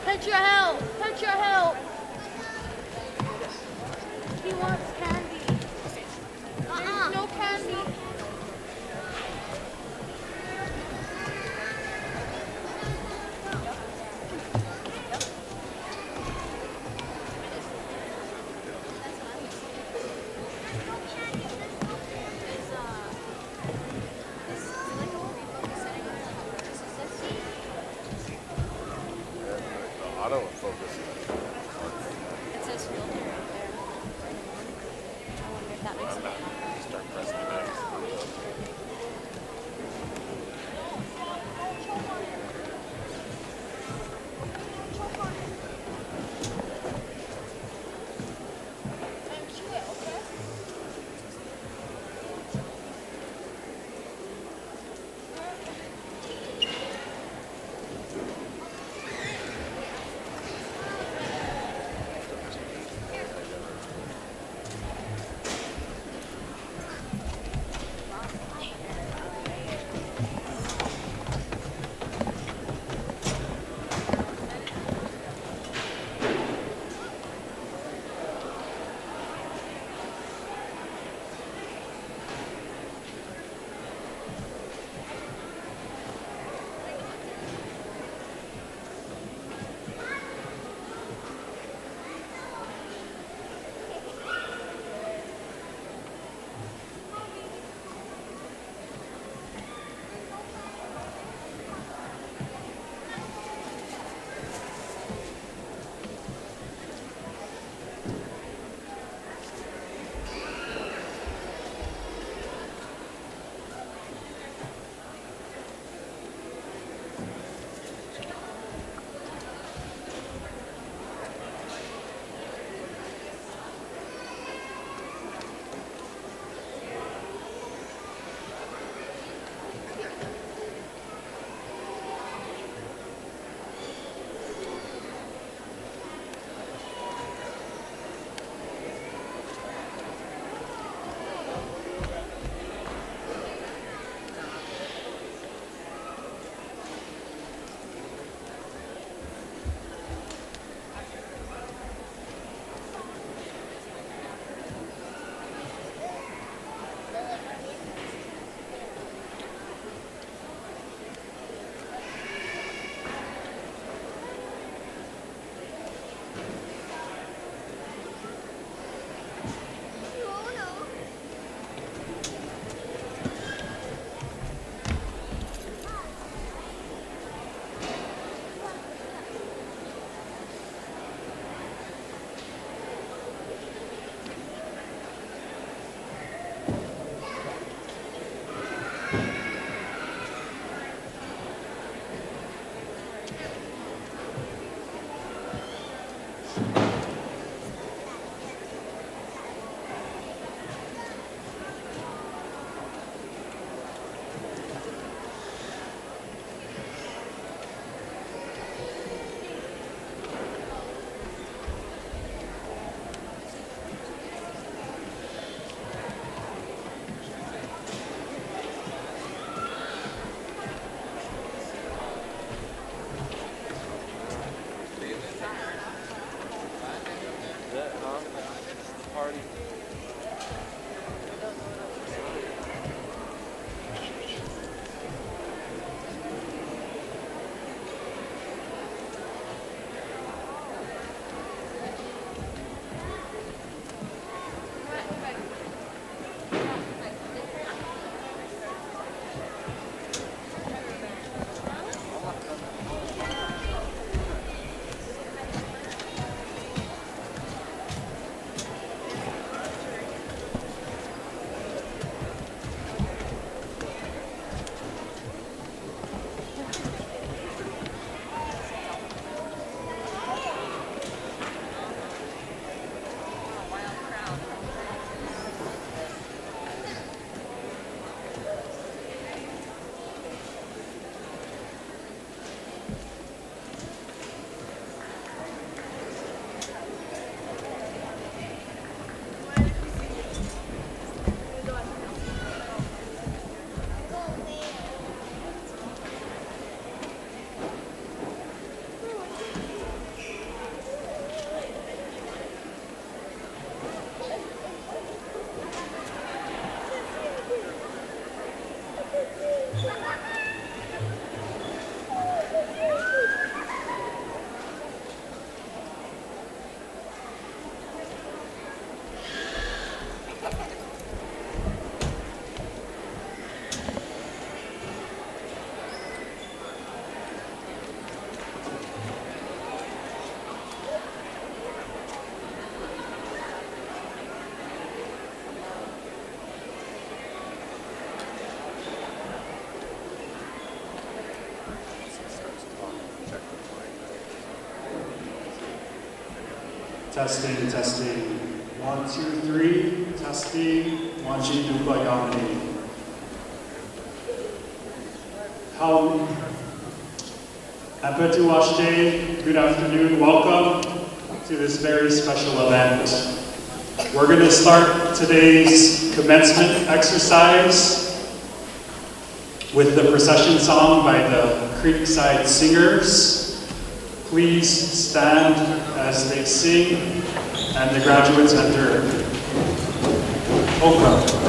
Touch your help! Touch your help! He wants candy. There's no candy. Autofocus. It says filter right there. I wonder if that makes it. Start pressing the next. party. Testing, testing. 1, 2, 3. Testing. Wanji Dupa Yamani. How Apatuashte, good afternoon. Welcome to this very special event. We're going to start today's commencement exercise with the procession song by the Creekside Singers. Please stand as they sing and the graduates enter. Okra.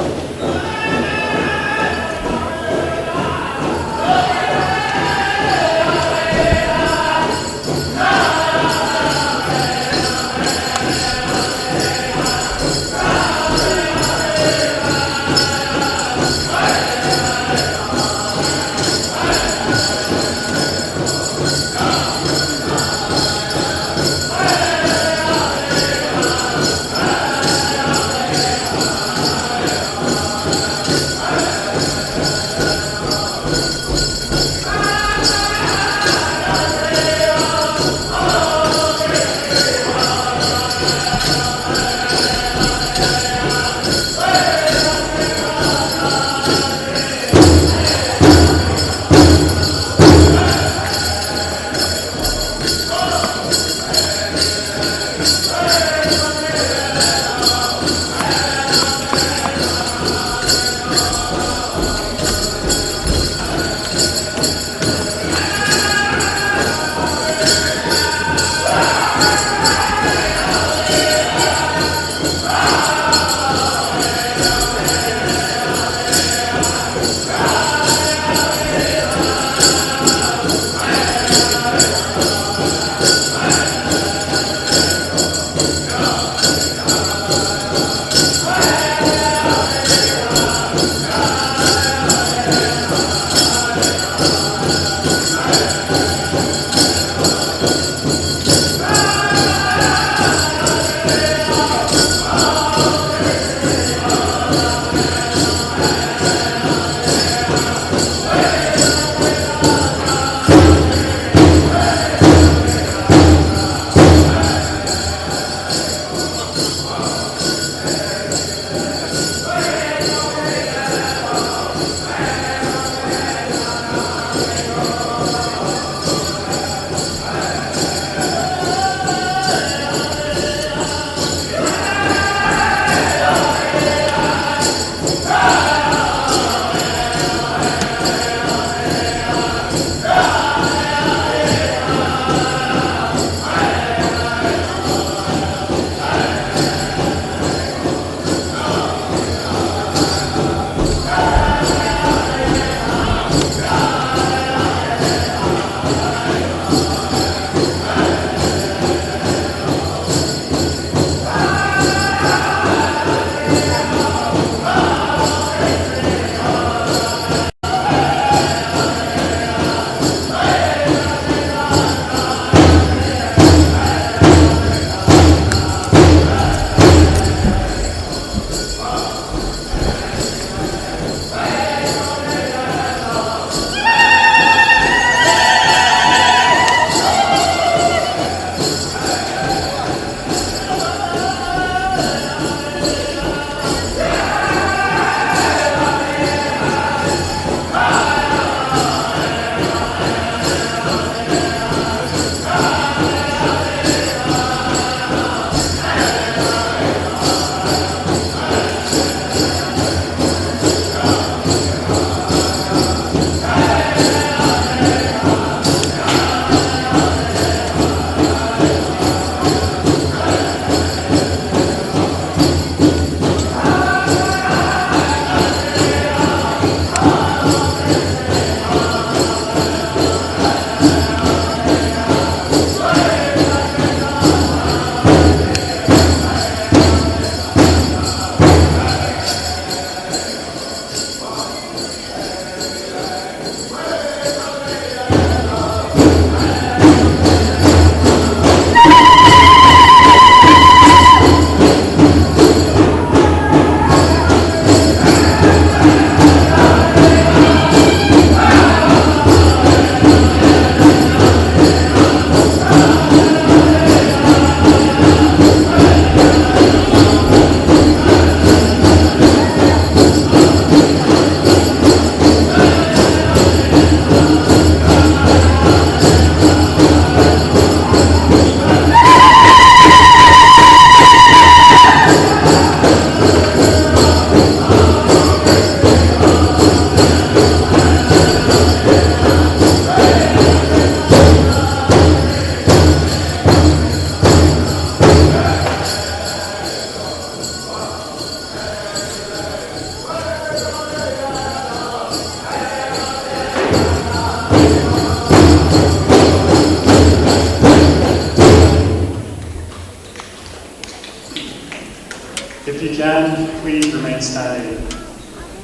If you can, please remain standing.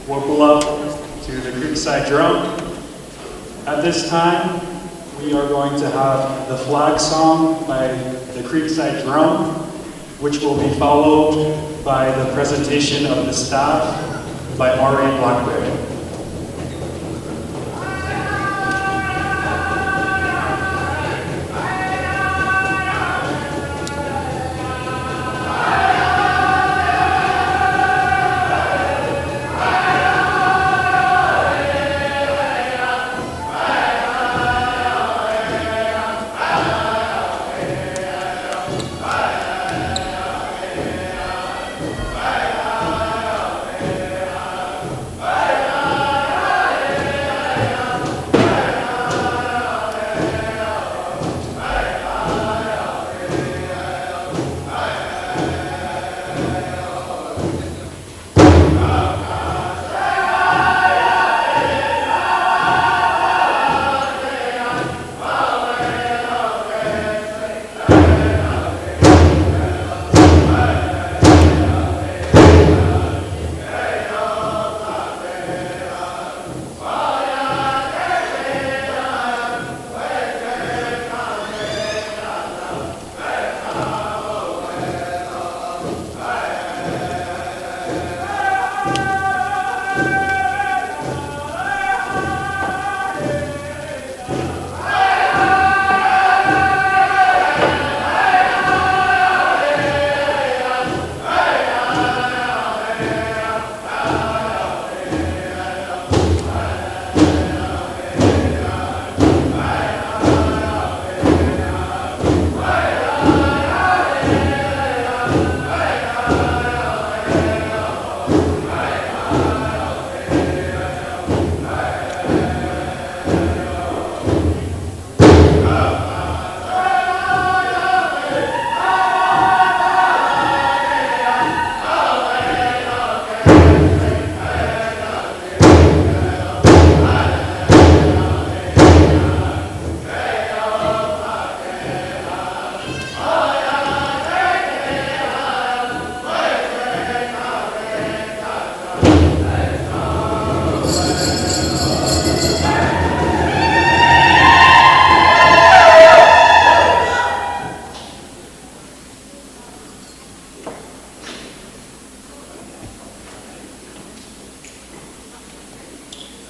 We'll pull up to the Creekside Drum. At this time, we are going to have the flag song by the Creekside Drum, which will be followed by the presentation of the staff by Ari Blackberry.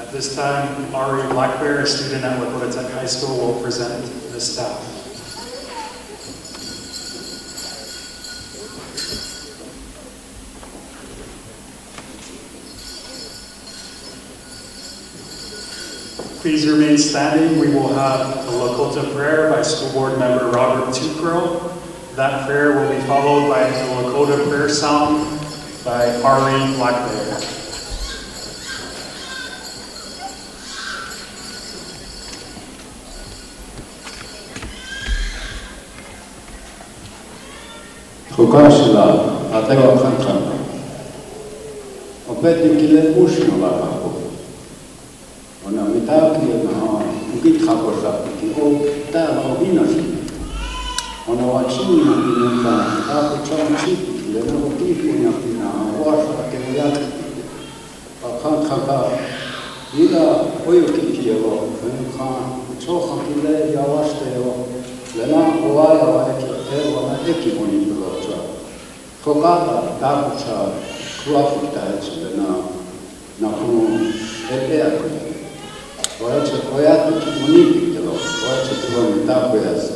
At this time, Ari Blackbear, a student at Lakota Tech High School, will present the staff. Please remain standing. We will have the Lakota prayer by School Board Member Robert Tukro. That prayer will be followed by the Lakota prayer song by Ari Blackbear. Kokasila atega kankan. Opetin kile usno lakapo. Ona mitaki na ukit kaposa ki o täällä on vinasi. Ona watsuna kinka kapo chomchi le no kifunya kina wasa ke yak. Kanka ila oyokikio kanka choha kile yawasteo lena oaya wa ewa ekimoni tulocha. Kokata takucha kuafita lena na kuno epea kwenye. Oyatu kimoni kitelo, oyache tuwa mitapo yasa.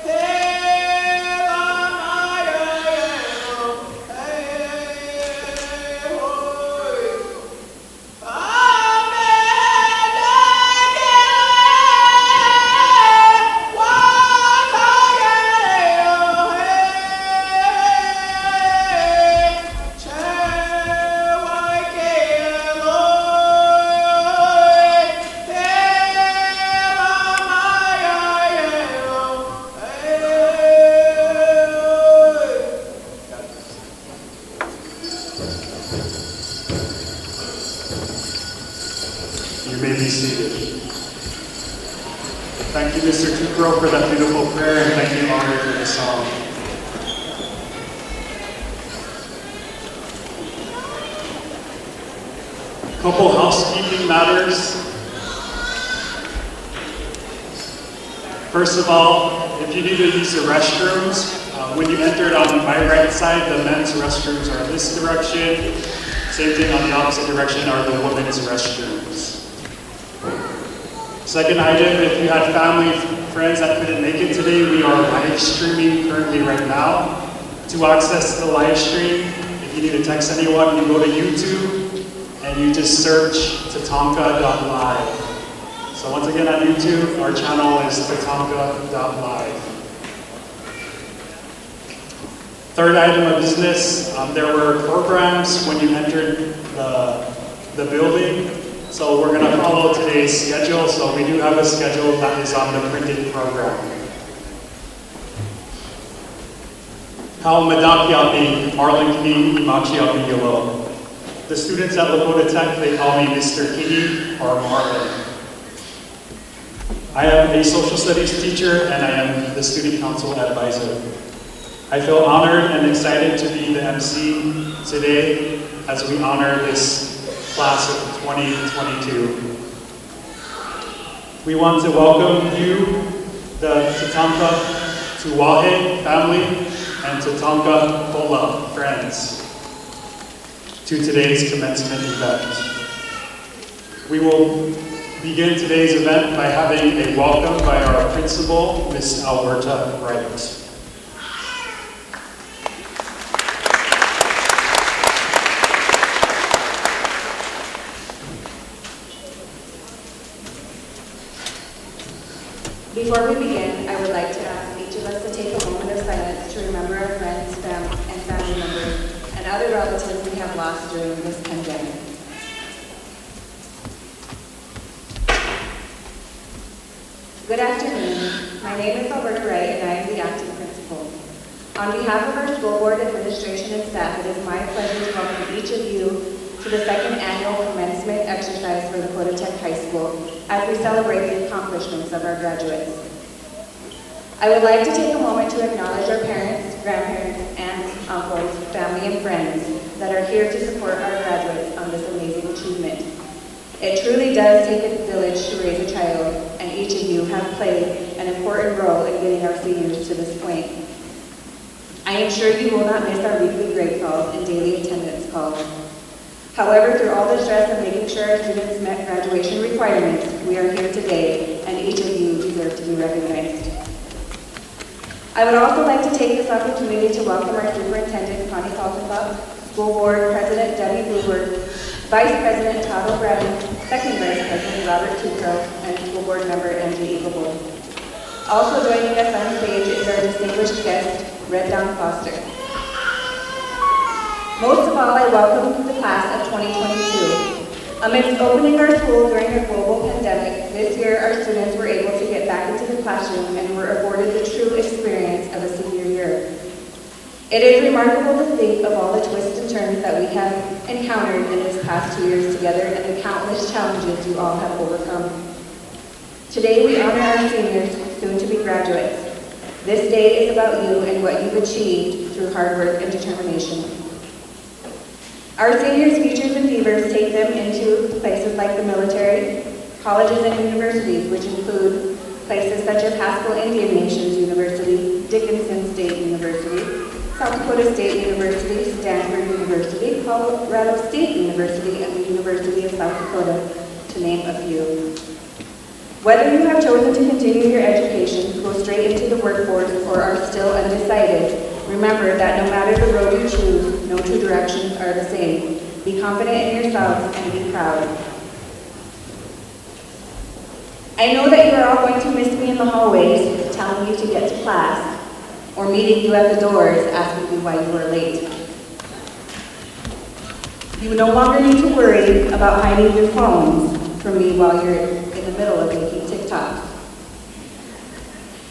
Hey! You may be seated. Thank you, Mr. Tukro, for that beautiful prayer, and thank you, Honor, for the song. Couple housekeeping matters. First of all, if you need to use the restrooms, when you entered on my right side, the men's restrooms are this direction. Same thing on the opposite direction are the women's restrooms. Second item, if you had family, friends that couldn't make it today, we are live streaming currently right now. To access the live stream, if you need to text anyone, you go to YouTube and you just search tatanka.live. So once again on YouTube, our channel is tatanka.live. Third item of business, there were programs when you entered the building. So we're going to follow today's schedule. So we do have a schedule that is on the printed program. How Madakiapi, Arlinkini, Imachiapi Yolo. The students at Lakota Tech, they call me Mr. Kitty or Marlin. I am a social studies teacher and I am the student council advisor. I feel honored and excited to be the MC today as we honor this class of 2022. We want to welcome you, the Tatanka Tuwahe family and Tatanka Kola friends, to today's commencement event. We will begin today's event by having a welcome by our principal, Ms. Alberta Wright. Before we begin, I would like to ask each of us to take a moment of silence to remember our friends, and family members, and other relatives we have lost during this pandemic. Good afternoon. My name is Alberta Wright, and I am the acting principal. On behalf of our school board, administration, and staff, it is my pleasure to welcome each of you to the second annual commencement exercise for Lakota Tech High School as we celebrate the accomplishments of our graduates. I would like to take a moment to acknowledge our parents, grandparents, aunts, uncles, family, and friends that are here to support our graduates on this amazing achievement. It truly does take a village to raise a child, and each of you have played an important role in getting our seniors to this point. I am sure you will not miss our weekly grade calls and daily attendance calls. However, through all the stress of making sure our students met graduation requirements, we are here today, and each of you deserve to be recognized. I would also like to take this opportunity to welcome our Superintendent, Connie Saltenbach, School Board President, Debbie Bluebird, Vice President, Todd O'Brien, Second Vice President, Robert Tukro, and School Board Member, MJ Eaglebold. Also joining us on stage is our distinguished guest, Red Dawn Foster. Most of all, I welcome the class of 2022. Amidst opening our school during a global pandemic, this year our students were able to get back into the classroom and were afforded the true experience of a senior year. It is remarkable to think of all the twists and turns that we have encountered in this past 2 years together and the countless challenges you all have overcome. Today we honor our seniors, soon to be graduates. This day is about you and what you've achieved through hard work and determination. Our seniors' futures and fevers take them into places like the military, colleges and universities, which include places such as Haskell Indian Nations University, Dickinson State University, South Dakota State University, Stanford University, Colorado State University, and the University of South Dakota, to name a few. Whether you have chosen to continue your education, go straight into the workforce, or are still undecided, remember that no matter the road you choose, no two directions are the same. Be confident in yourselves and be proud. I know that you are all going to miss me in the hallways, telling you to get to class, or meeting you at the doors, asking you why you were late. You no longer need to worry about hiding your phones from me while you're in the middle of making TikToks.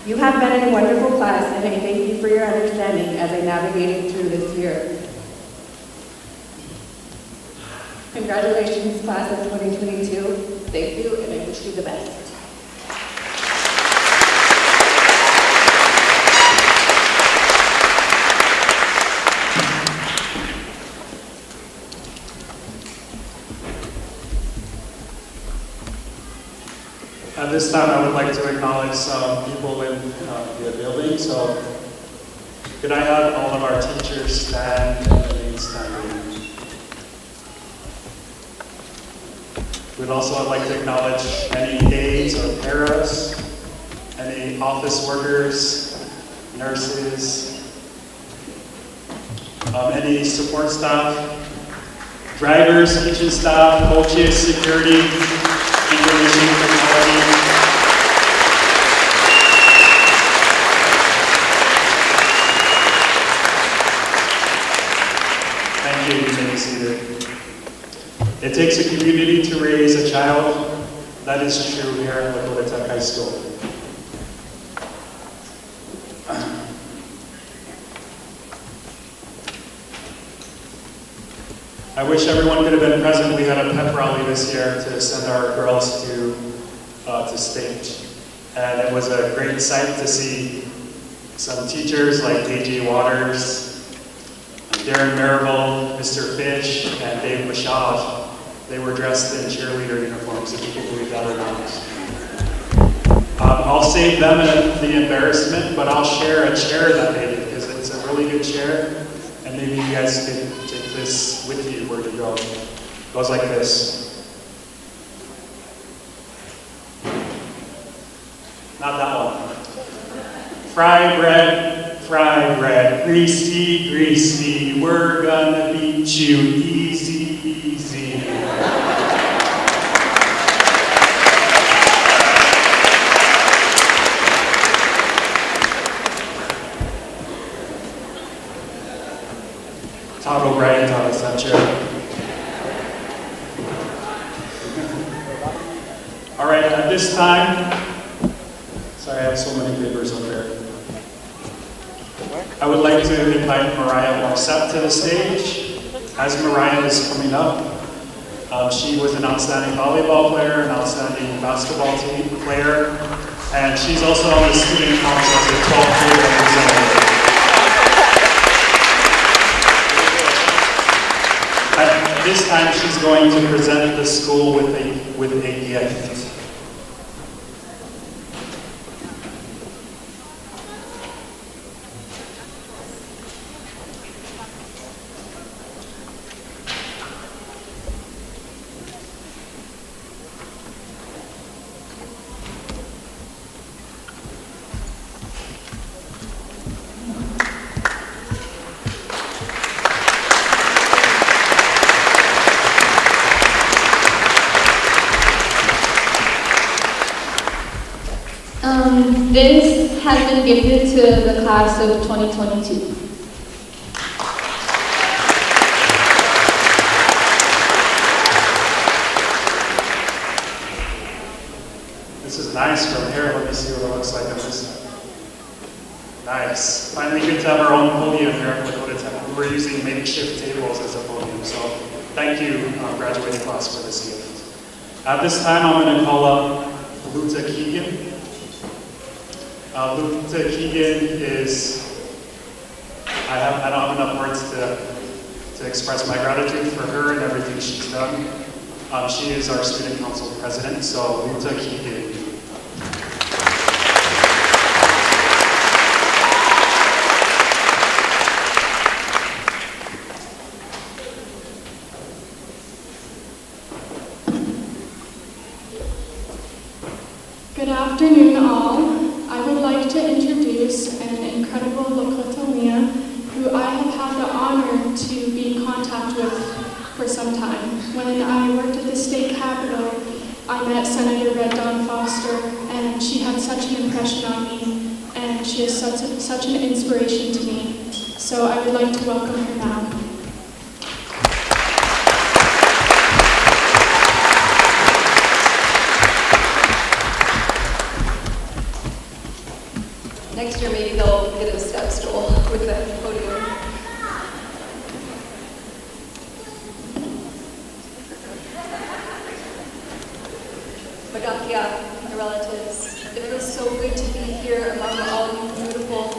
You have been a wonderful class, and I thank you for your understanding as I navigated through this year. Congratulations, class of 2022. Thank you, and I wish you the best. At this time, I would like to acknowledge some people in the building. So, could I have all of our teachers stand and remain standing? We'd also like to acknowledge any aides or paras, any office workers, nurses, any support staff, drivers, kitchen staff, coaches, security, information technology. Thank you. You may be seated. It takes a community to raise a child. That is true here at Lakota High School. I wish everyone could have been present. We had a pep rally this year to send our girls to state. And it was a great sight to see some teachers like AJ Waters, Darren Marable, Mr. Fish, and Dave Mashaj. They were dressed in cheerleader uniforms, if you can believe that or not. I'll save them the embarrassment, but I'll share a chair that they did, because it's a really good chair, and maybe you guys can take this with you where you go. It goes like this. Not that one. Fry bread, greasy, greasy, we're gonna beat you easy, easy. Todd O'Brien taught us that chair. All right, at this time, sorry, I have so many papers up there. I would like to invite Mariah Morissette to the stage. As Mariah is coming up, she was an outstanding volleyball player, an outstanding basketball team player, and she's also on the student council as a 12th grade representative. At this time, she's going to present the school with a gift. This has been gifted to the class of 2022. This is nice from here. Let me see what it looks like on this side. Nice. Finally get to have our own podium here at Lakota Tech. We were using makeshift tables as a podium, so thank you, graduating class, for this gift. At this time, I'm going to call up Luta Keegan. Luta Keegan is, I don't have enough words to express my gratitude for her and everything she's done. She is our student council president, so Luta Keegan. Good afternoon, all. I would like to introduce an incredible Lakota who I have had the honor to be in contact with for some time. When I worked at the state capitol, I met Senator Red Dawn Foster, and she had such an impression on me, and she is such an inspiration to me. So I would like to welcome her now. Next year, maybe they'll get a step stool with the podium. Odakia, my relatives. It feels so good to be here among all you beautiful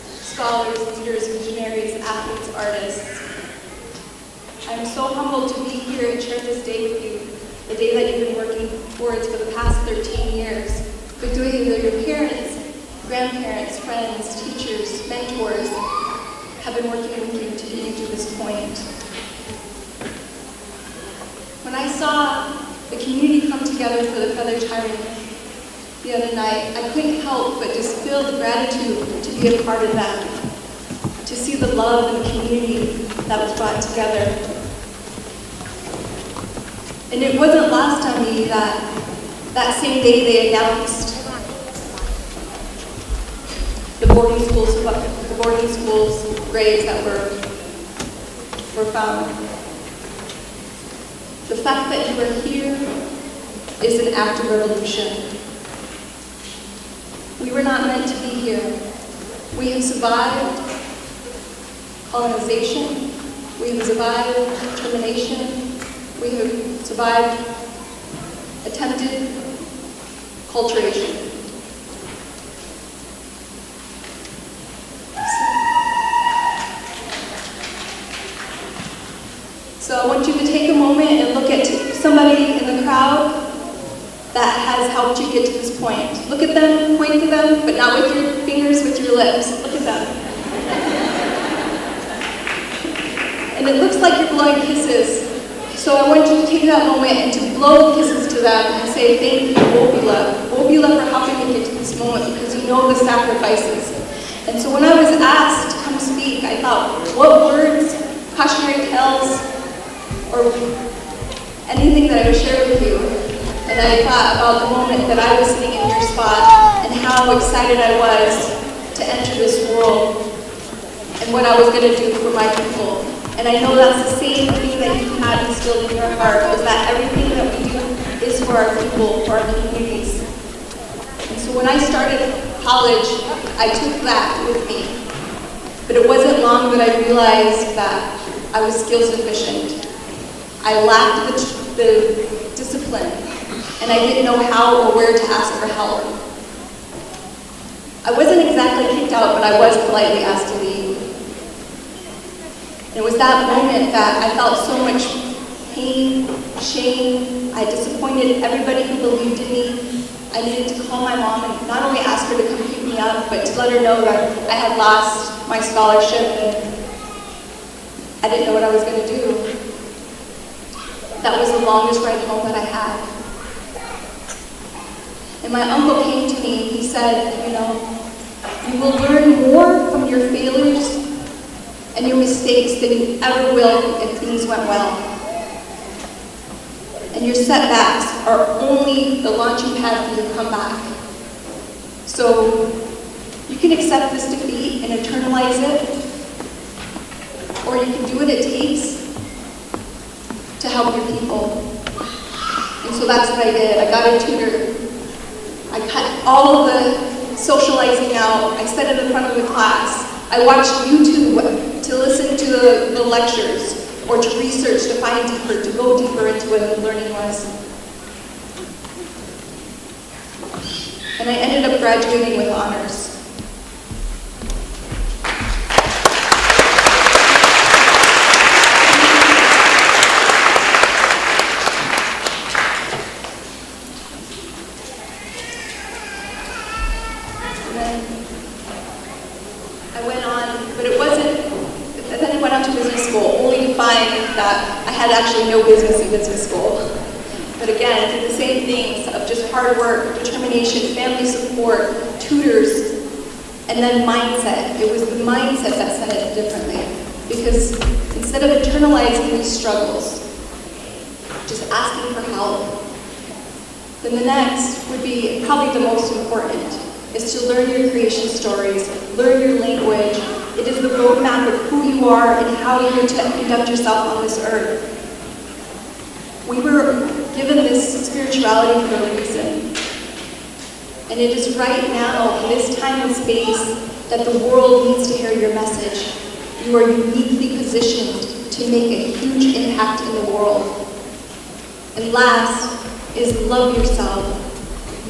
scholars, leaders, visionaries, athletes, artists. I'm so humbled to be here and share this day with you, the day that you've been working towards for the past 13 years, with doing that your parents, grandparents, friends, teachers, mentors have been working with you to get you to this point. When I saw the community come together for the feather tiring the other night, I couldn't help but just feel the gratitude to be a part of that, to see the love and the community that was brought together. And it wasn't lost on me that same day they announced the boarding schools grades that were found. The fact that you are here is an act of revolution. We were not meant to be here. We have survived colonization. We have survived termination. We have survived attempted culturation. So I want you to take a moment and look at somebody in the crowd that has helped you get to this point. Look at them, point to them, but not with your fingers, with your lips. Look at them. And it looks like you're blowing kisses. So I want you to take that moment and to blow kisses to them and say, thank you, Wobila. Wobila for helping me get to this moment because you know the sacrifices. And so when I was asked to come speak, I thought, what words, cautionary tales, or anything that I would share with you. And I thought about the moment that I was sitting in your spot and how excited I was to enter this world and what I was going to do for my people. And I know that's the same thing that you had instilled in your heart, was that everything that we do is for our people, for our communities. And so when I started college, I took that with me. But it wasn't long that I realized that I was skills deficient. I lacked the discipline, and I didn't know how or where to ask for help. I wasn't exactly kicked out, but I was politely asked to leave. And it was that moment that I felt so much pain, shame. I disappointed everybody who believed in me. I needed to call my mom and not only ask her to come pick me up, but to let her know that I had lost my scholarship and I didn't know what I was going to do. That was the longest ride home that I had. And my uncle came to me, he said, you will learn more from your failures and your mistakes than you ever will if things went well. And your setbacks are only the launching pad for your comeback. So you can accept this defeat and internalize it, or you can do what it takes to help your people. And so that's what I did. I got a tutor. I cut all of the socializing out. I sat in the front of the class. I watched YouTube to listen to the lectures or to research, to find deeper, to go deeper into what the learning was. And I ended up graduating with honors. No business in business school. But again, did the same things of just hard work, determination, family support, tutors, and then mindset. It was the mindset that said it differently. Because instead of internalizing these struggles, just asking for help, then the next would be probably the most important, is to learn your creation stories, learn your language. It is the roadmap of who you are and how you're to conduct yourself on this earth. We were given this spirituality for a reason. And it is right now, in this time and space, that the world needs to hear your message. You are uniquely positioned to make a huge impact in the world. And last is love yourself.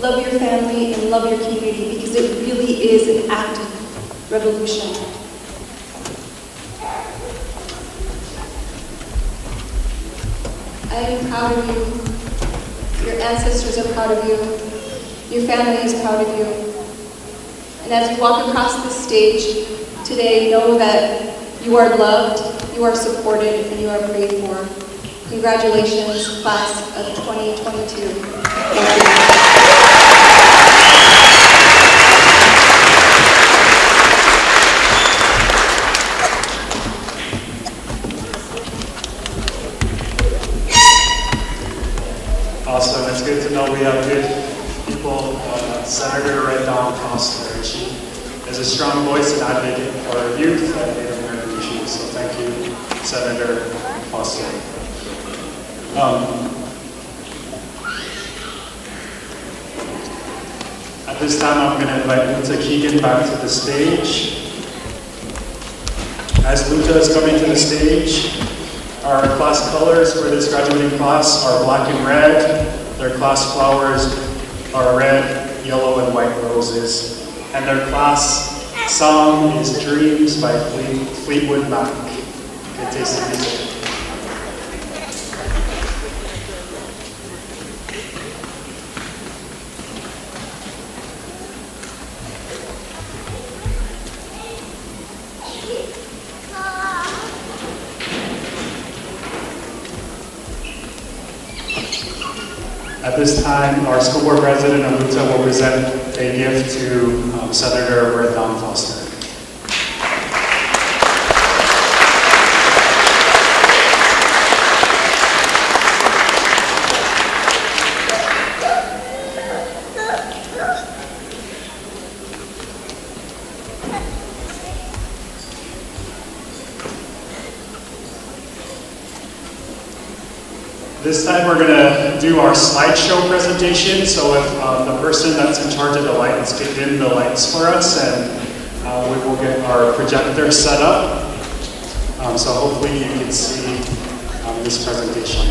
love your family, and love your community, because it really is an active revolution. I am proud of you. Your ancestors are proud of you. Your family is proud of you. And as you walk across this stage today, know that you are loved, you are supported, and you are prayed for. Congratulations, class of 2022. Thank you. Awesome, it's good to know we have good people. Senator Red Dawn Foster, she is a strong voice and advocate for youth and Native American issues. So thank you, Senator Foster. At this time, I'm going to invite Luta Keegan back to the stage. As Luta is coming to the stage, our class colors for this graduating class are black and red. Their class flowers are red, yellow, and white roses. And their class song is Dreams by Fleetwood Mac. Good taste in music. At this time, our school board president, Aluta, will present a gift to Senator Red Dawn Foster. This time we're going to do our slideshow presentation, so if the person that's in charge of the lights can dim the lights for us, and we will get our projector set up, so hopefully you can see this presentation.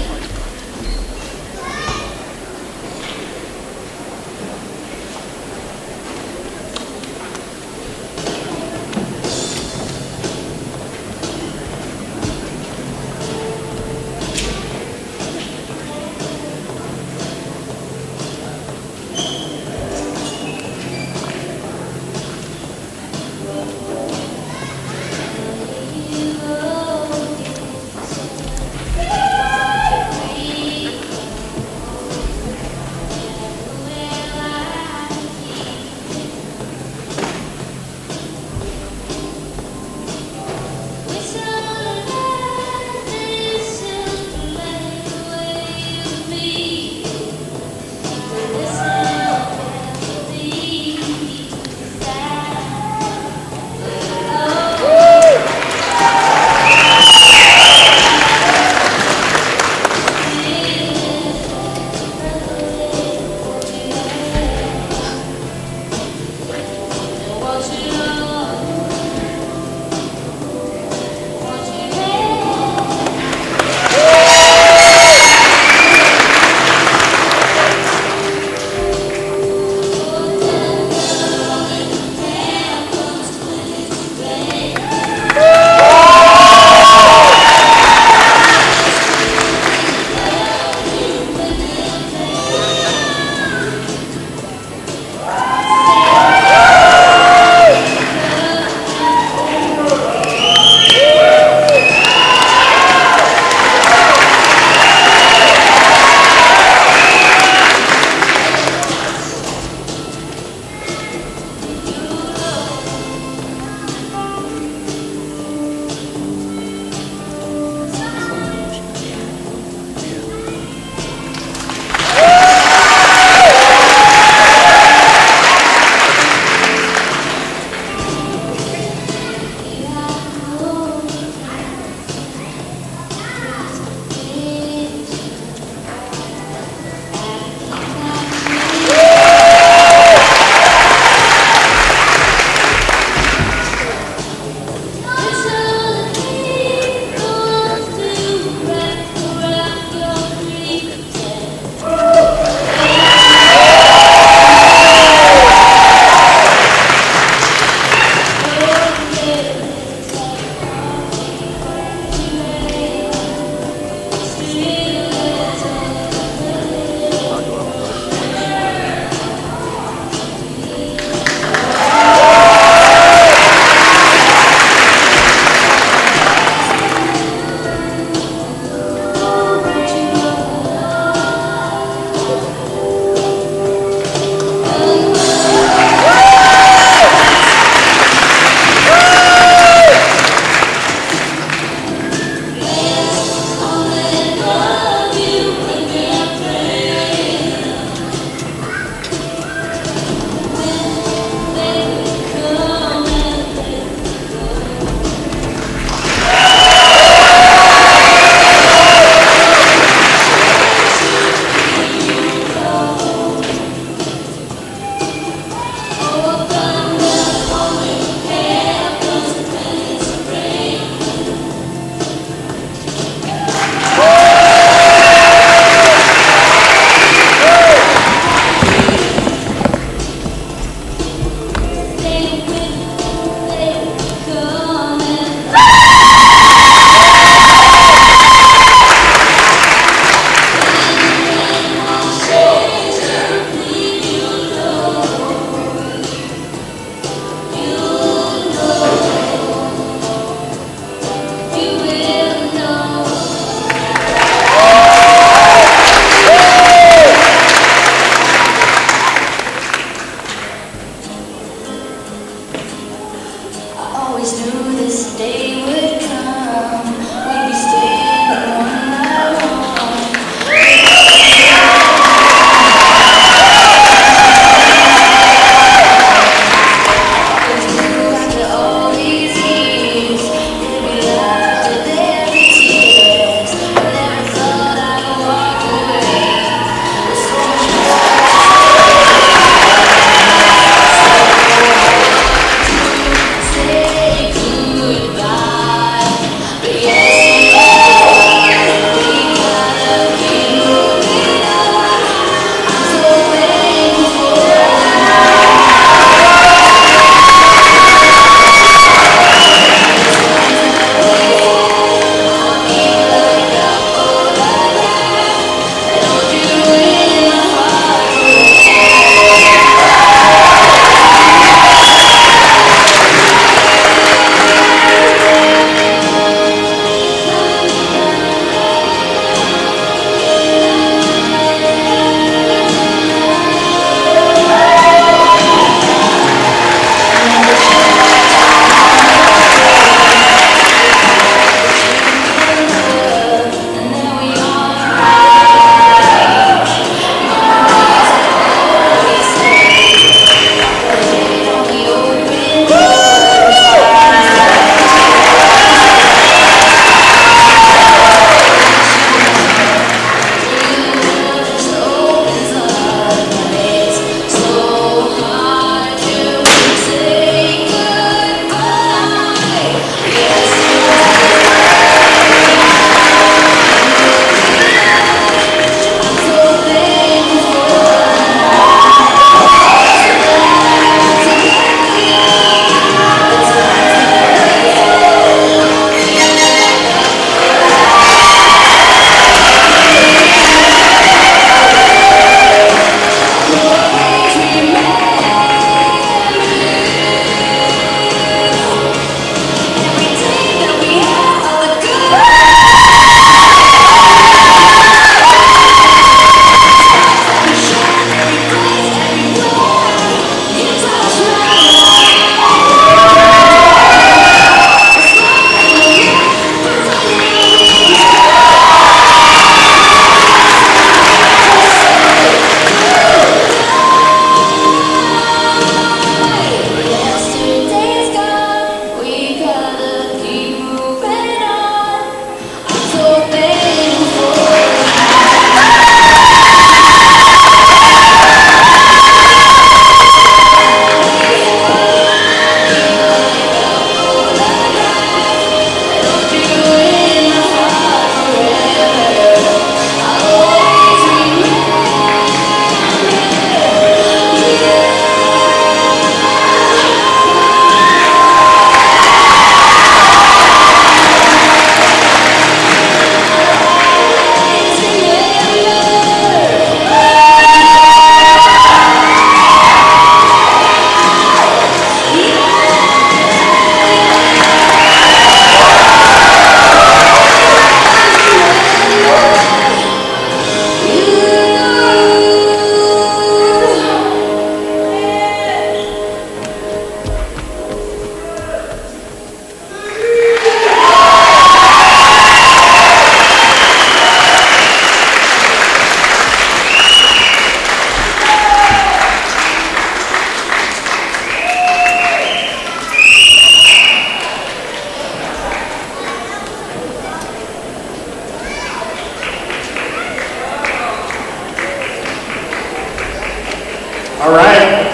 All right.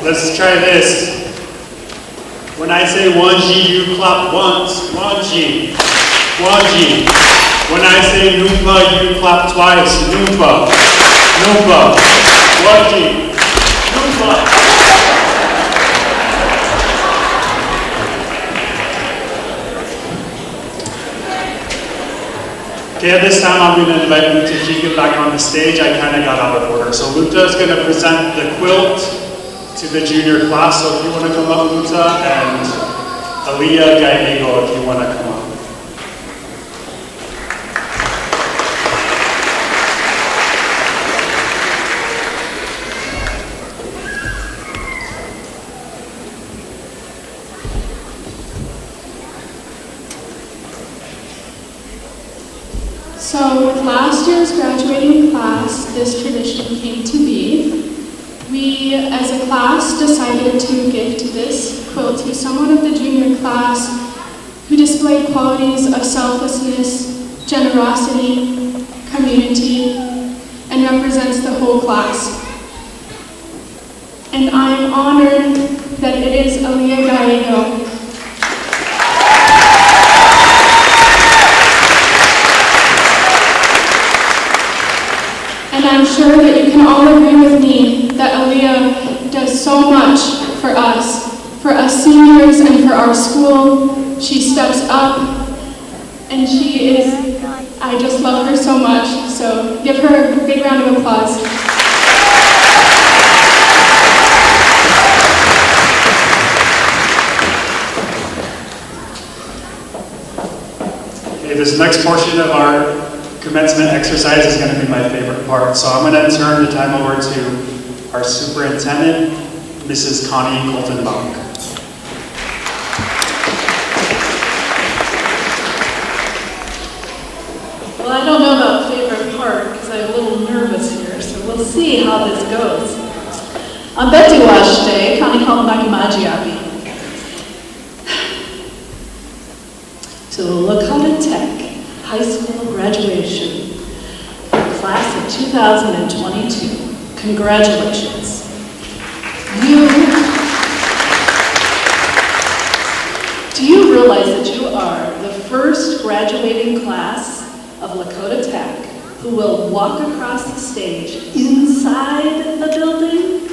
Let's try this. When I say 1G, you clap once. 1G. 1G. When I say Noompa, you clap twice. Noompa. Noompa. 1G. Noompa. Okay, at this time I'm going to invite Luta Higa back on the stage. I kind of got out of order. So Luta is going to present the quilt to the junior class. So if you want to come up, Luta, and Aliyah Gallego, if you want to come up. So with last year's graduating class, this tradition came to be. We, as a class, decided to gift this quilt to someone of the junior class who displayed qualities of selflessness, generosity, community, and represents the whole class. And I am honored that it is Aliyah Gallego. And I'm sure that you can all agree with me that Aliyah does so much for us seniors and for our school. She steps up, and she is, I just love her so much. So give her a big round of applause. Okay, this next portion of our commencement exercise is going to be my favorite part. So I'm going to turn the time over to our superintendent, Mrs. Connie Colton-Bach. Well, I don't know about favorite part because I'm a little nervous here, so we'll see how this goes. On Betty Wash Day, Connie Colton-Bach Imagiapi. To Lakota Tech High School graduation, class of 2022. Congratulations. Do you realize that you are the first graduating class of Lakota Tech who will walk across the stage inside the building?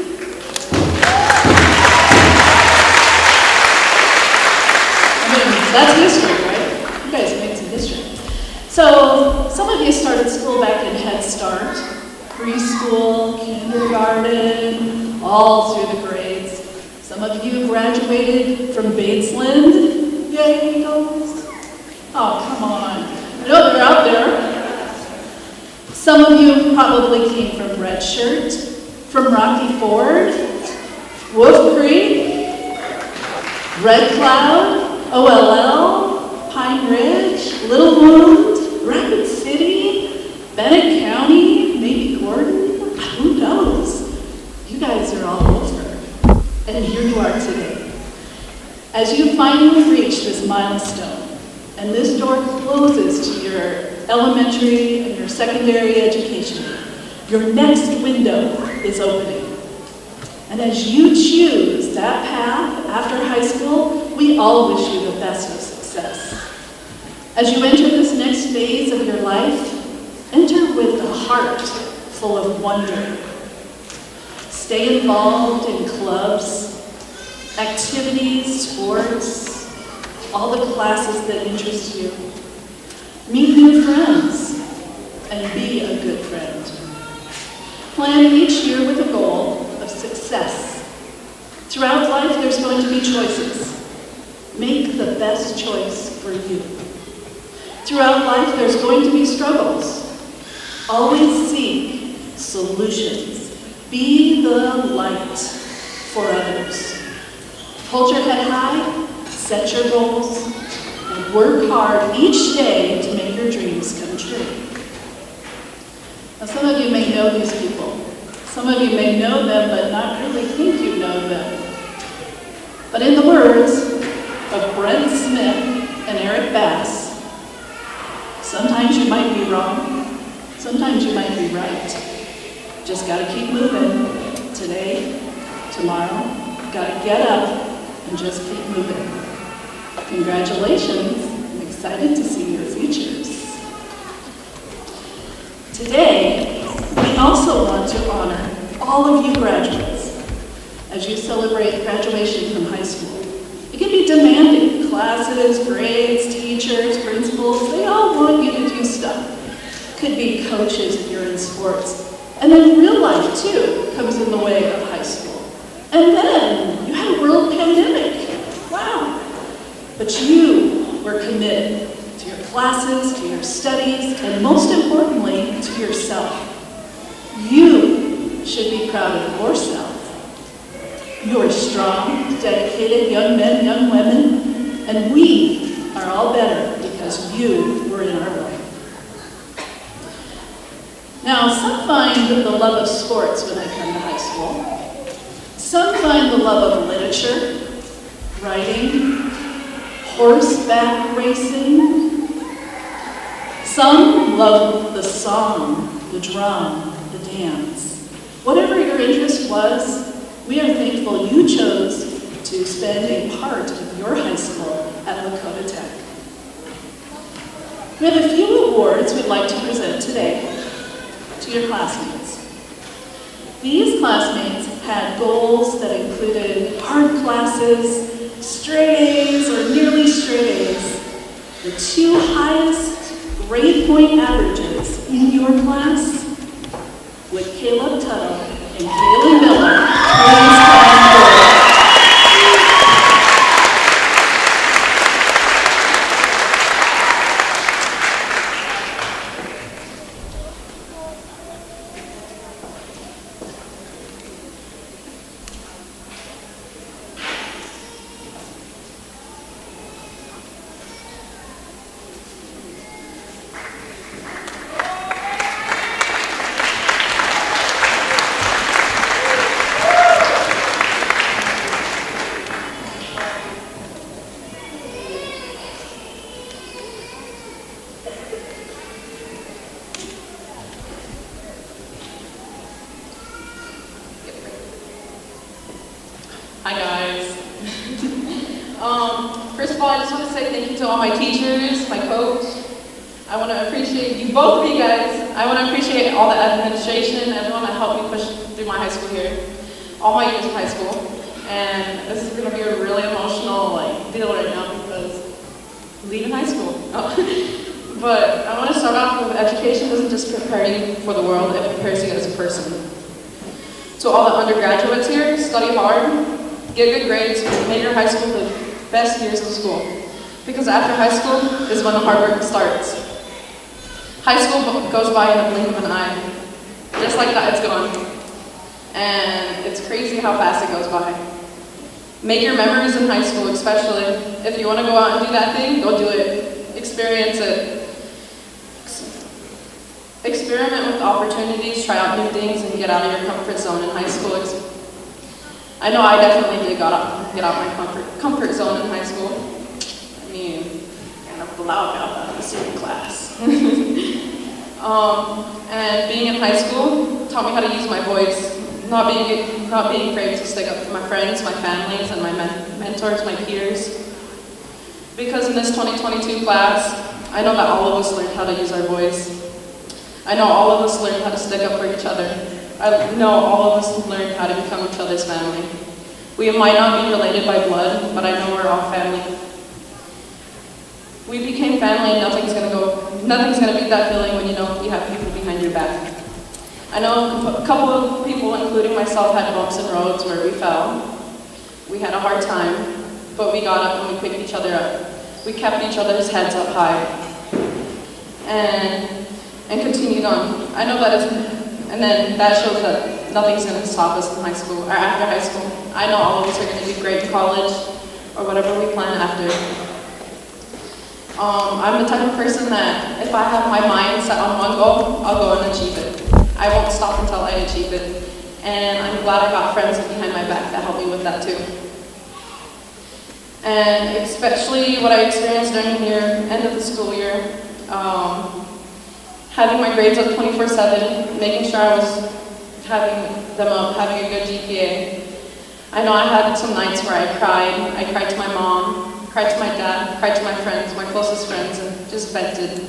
I mean, that's history, right? You guys made some history. So, some of you started school back in Head Start, preschool, kindergarten, all through the grades. Some of you graduated from Batesland. Yay, Eagles. Oh, come on. I know they're out there. Some of you probably came from Red Shirt, from Rocky Ford, Wolf Creek, Red Cloud, OLL, Pine Ridge, Little Wound, Rapid City, Bennett County, maybe Gordon, who knows? You guys are all over, and here you are today. As you finally reach this milestone, and this door closes to your elementary and your secondary education, your next window is opening. And as you choose that path after high school, we all wish you the best of success. As you enter this next phase of your life, enter with a heart full of wonder. Stay involved in clubs, activities, sports, all the classes that interest you. Meet new friends and be a good friend. Plan each year with a goal of success. Throughout life, there's going to be choices. Make the best choice for you. Throughout life, there's going to be struggles. Always seek solutions. Be the light for others. Hold your head high, set your goals, and work hard each day to make your dreams come true. Now, some of you may know these people. Some of you may know them, but not really think you know them. But in the words of Brent Smith and Eric Bass, sometimes you might be wrong, sometimes you might be right. Just gotta keep moving. Today, tomorrow, gotta get up and just keep moving. Congratulations. I'm excited to see your futures. Today, we also want to honor all of you graduates as you celebrate graduation from high school. It can be demanding. Classes, grades, teachers, principals, they all want you to do stuff. Could be coaches if you're in sports. And then real life, too, comes in the way of high school. And then you had a world pandemic. Wow. But you were committed to your classes, to your studies, and most importantly, to yourself. You should be proud of yourself. You are strong, dedicated young men, young women, and we are all better because you were in our way. Now, some find the love of sports when they come to high school. Some find the love of literature, writing, horseback racing. Some love the song, the drum, the dance. Whatever your interest was, we are thankful you chose to spend a part of your high school at Lakota Tech. We have a few awards we'd like to present today to your classmates. These classmates had goals that included hard classes, straight A's or nearly straight A's. The two highest grade point averages in your class with Caleb Tuttle and Kaylee Miller. Please come forward. Hi guys. First of all, I just want to say thank you to all my teachers, my coach. I want to appreciate you, both of you guys. I want to appreciate all the administration, everyone that helped me push through my high school here, all my years of high school. And this is going to be a really emotional deal right now because I'm leaving high school. But I want to start off with education doesn't just prepare you for the world, it prepares you as a person. To all the undergraduates here, study hard, get good grades, make your high school the best years of school. Because after high school is when the hard work starts. High school goes by in a blink of an eye. Just like that, it's gone. And it's crazy how fast it goes by. Make your memories in high school, especially. If you want to go out and do that thing, go do it. Experience it. Experiment with opportunities, try out new things, and get out of your comfort zone in high school. I know I definitely did get out my comfort zone in high school. I mean, kind of loud about that in a certain class. And being in high school taught me how to use my voice, not being afraid to stick up for my friends, my families, and my mentors, my peers. Because in this 2022 class, I know that all of us learned how to use our voice. I know all of us learned how to stick up for each other. I know all of us learned how to become each other's family. We might not be related by blood, but I know we're all family. We became family and nothing's gonna beat that feeling when you know you have people behind your back. I know a couple of people, including myself, had bumps in roads where we fell. We had a hard time, but we got up and we picked each other up. We kept each other's heads up high. And continued on. I know and then that shows that nothing's gonna stop us in high school, or after high school. I know all of us are gonna do great in college, or whatever we plan after. I'm the type of person that if I have my mind set on one goal, I'll go and achieve it. I won't stop until I achieve it. And I'm glad I got friends behind my back that helped me with that too. And especially what I experienced during the end of the school year, having my grades up 24/7, making sure I was having a good GPA. I know I had some nights where I cried. I cried to my mom, cried to my dad, cried to my friends, my closest friends, and just vented.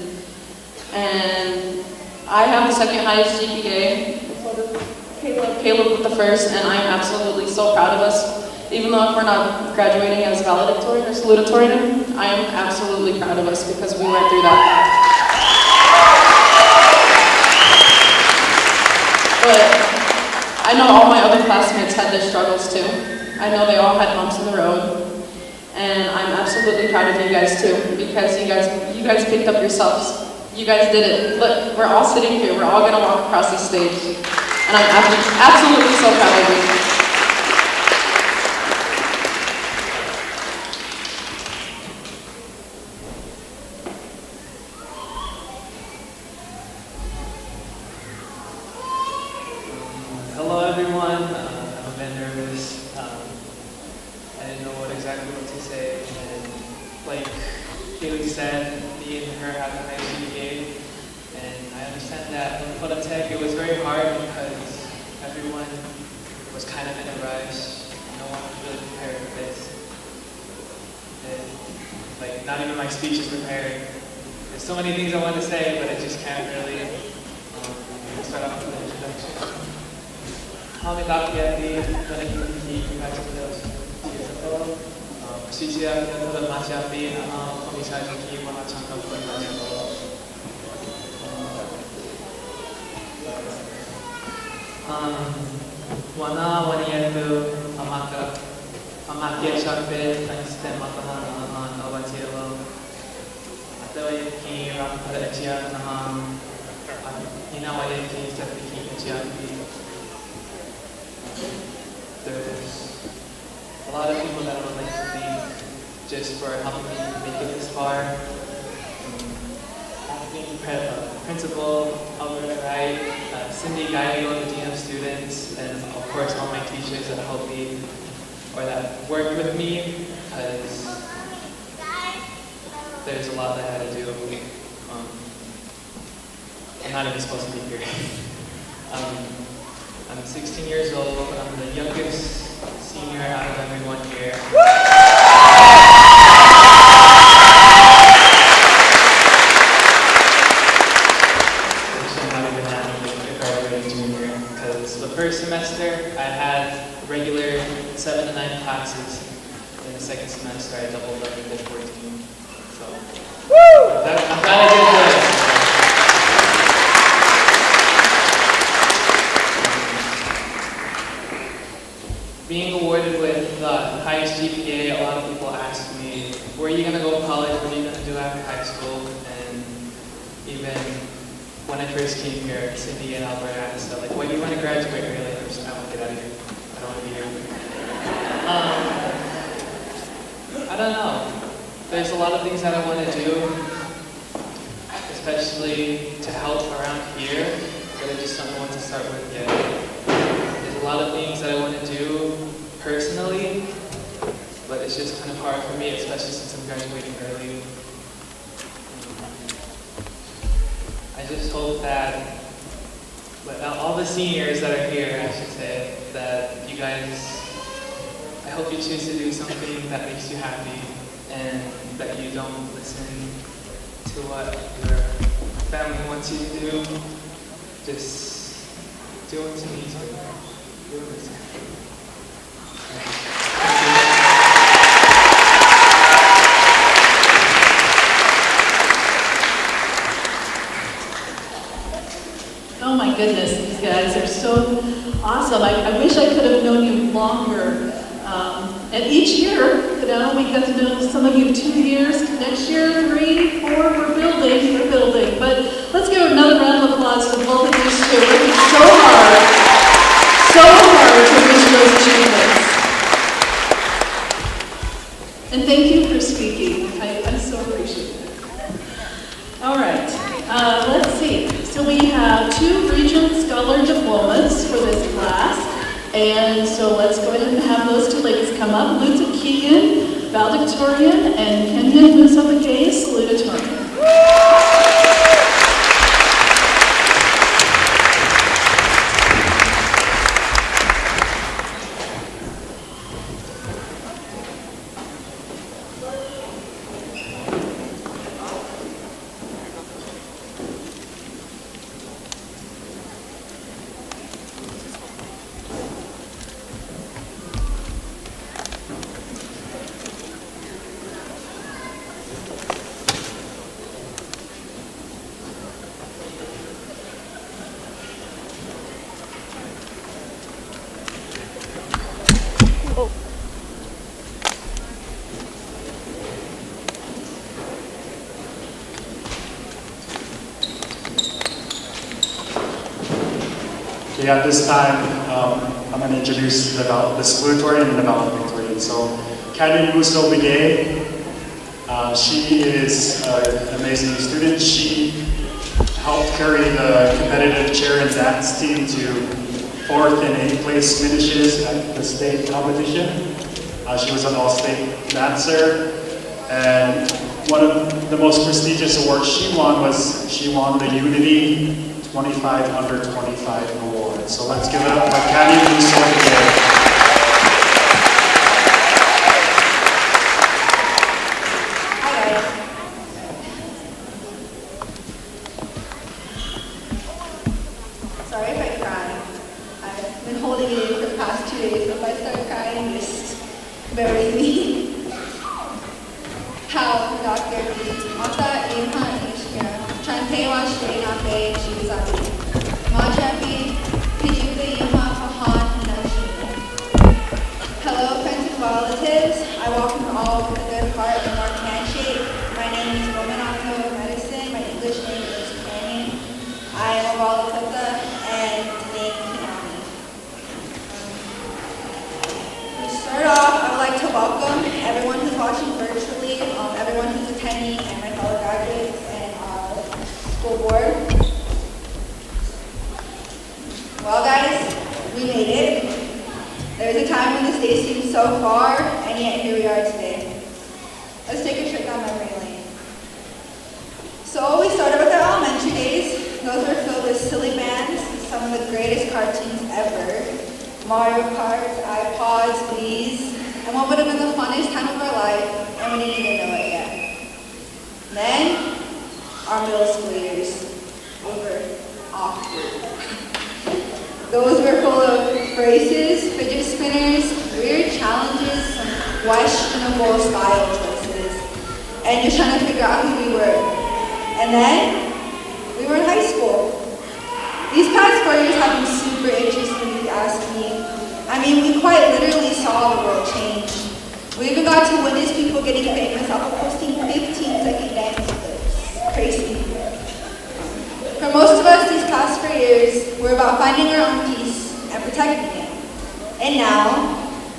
And I have the second highest GPA. Caleb with the first, and I'm absolutely so proud of us. Even though if we're not graduating as valedictorian or salutatorian, I am absolutely proud of us because we went through that. But I know all my other classmates had their struggles too. I know they all had bumps in the road. And I'm absolutely proud of you guys too, because you guys picked up yourselves. You guys did it. Look, we're all sitting here. We're all gonna walk across the stage. And I'm absolutely so proud of you. Hello everyone, I'm a bit nervous. I didn't know exactly what to say, and like Kaylee said, me and her have a nice GPA, and I understand that in Lakota Tech it was very hard because everyone was kind of in a rush. No one was really prepared for this. And like not even my speech is prepared. There's so many things I want to say, but I just can't really start off with an introduction. Hamidakiyati, Tanaki, Congratulations, Shishia, the Machapi, Komisaki, Mahachanga, Wana, Waniendu, Amaka, Amakia Shakpe, Tanistem Matana, Awatilo, Atawaki, Ramparachian, Inawayaki, Sapiki, Chiaki. There's a lot of people that would like to thank just for helping me make it this far. Principal, Albert Wright, Cindy Gallo, the Dean of Students, and of course all my teachers that helped me or that worked with me, because there's a lot that I had to do. I'm not even supposed to be here. I'm 16 years old. I'm the youngest senior out of everyone here. Which I'm not even having a graduating junior, because the first semester I had regular 7 to 9 classes. In the second semester I doubled up and did 14. So I'm glad I did good. Being awarded with the highest GPA, a lot of people ask me, where are you going to go to college, what are you going to do after high school? And even when I first came here, Cindy and Albert asked, like, when do you want to graduate? Really? I want to get out of here. I don't want to be here. I don't know. There's a lot of things that I want to do, especially to help around here, but I just don't know what to start with yet. There's a lot of things that I want to do personally, but it's just kind of hard for me, especially since I'm graduating early. I just hope that, all the seniors that are here, I should say, that you guys, I hope you choose to do something that makes you happy, and that you don't listen to what your family wants you to do. Just do what you need to. Oh my goodness, these guys are so awesome. I wish I could have known you longer. And each year, we get to know some of you 2 years, next year 3, 4, we're building. But let's give another round of applause to both of these two. Working so hard to reach those achievements. And thank you for speaking. I so appreciate it. All right, let's see. So we have 2 Regent Scholar Diplomas for this class. And so let's go ahead and have those 2 ladies come up. Luta Keegan, valedictorian, and Kenyon Musabake, salutatorian. Okay, at this time, I'm going to introduce the salutatorian and the valedictorian. So, Canyon Musso Begay, she is an amazing student. She helped carry the competitive chair and dance team to 4th and 8th place finishes at the state competition. She was an all-state dancer, and one of the most prestigious awards she won was she won the Unity 25 Under 25 Award. So let's give it up for Canyon Musso Begay. Sorry if I cry. I've been holding it in for the past 2 days, so if I start crying, just bear with me. How, Dr. B. Mata Imhan Ishka, Chante Washte Nape Shizaki. Majabi, Pijuka Yuma Fahan Nashi. Hello, friends and relatives. I welcome you all with a good heart and warm handshake. My name is Roman Medicine. My English name is Canyon. I am a Lakota and name Kinami. To start off, I would like to welcome everyone who's watching virtually, everyone who's attending, and my fellow graduates and our school board. Well, guys, we made it. There was a time when this day seemed so far, and yet here we are today. Let's take a trip down memory lane. So we started with our elementary days. Those were filled with silly bands, some of the greatest cartoons ever. Mario Kart, iPods, Wii's, and what would have been the funnest time of our life, and we didn't even know it yet. Then, our middle school years. Those were awkward. Those were full of braces, fidget spinners, weird challenges, some questionable style choices, and just trying to figure out who we were. And then, we were in high school. These past 4 years have been super interesting, if you ask me. I mean, we quite literally saw the world change. We even got to witness people getting famous off of posting 15-second dance clips. Crazy. For most of us, these past 4 years were about finding our own peace and protecting it. And now,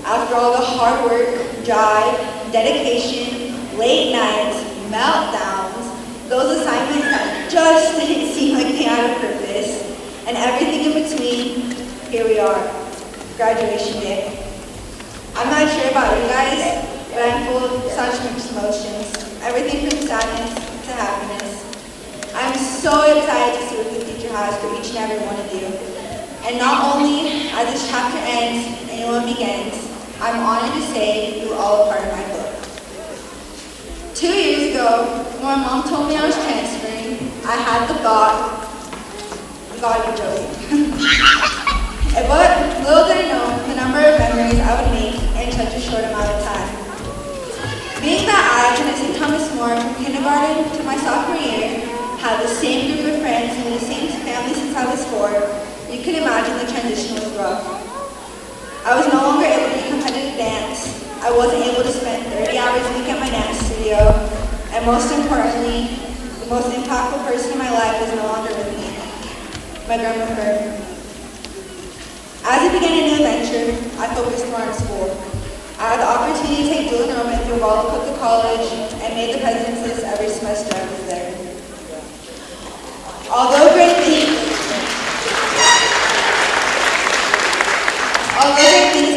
after all the hard work, drive, dedication, late nights, meltdowns, those assignments that just didn't seem like they had a purpose, and everything in between, here we are, graduation day. I'm not sure about you guys, but I'm full of such mixed emotions, everything from sadness to happiness. I'm so excited to see what the future has for each and every one of you. And not only as this chapter ends and new one begins, I'm honored to say you were all a part of my book. 2 years ago, when my mom told me I was transferring, I had the thought, you gotta be joking. But little did I know the number of memories I would make in such a short amount of time. Being that I and St. Thomas More from kindergarten to my sophomore year had the same group of friends and the same family since I was 4, you can imagine the transition was rough. I was no longer able to do competitive dance. I wasn't able to spend 30 hours a week at my dance studio, and most importantly, the most impactful person in my life was no longer with me, my grandmother. As I began a new adventure, I focused more on school. I had the opportunity to take dual enrollment through Lakota College and made the president's list every semester I was there. Although great things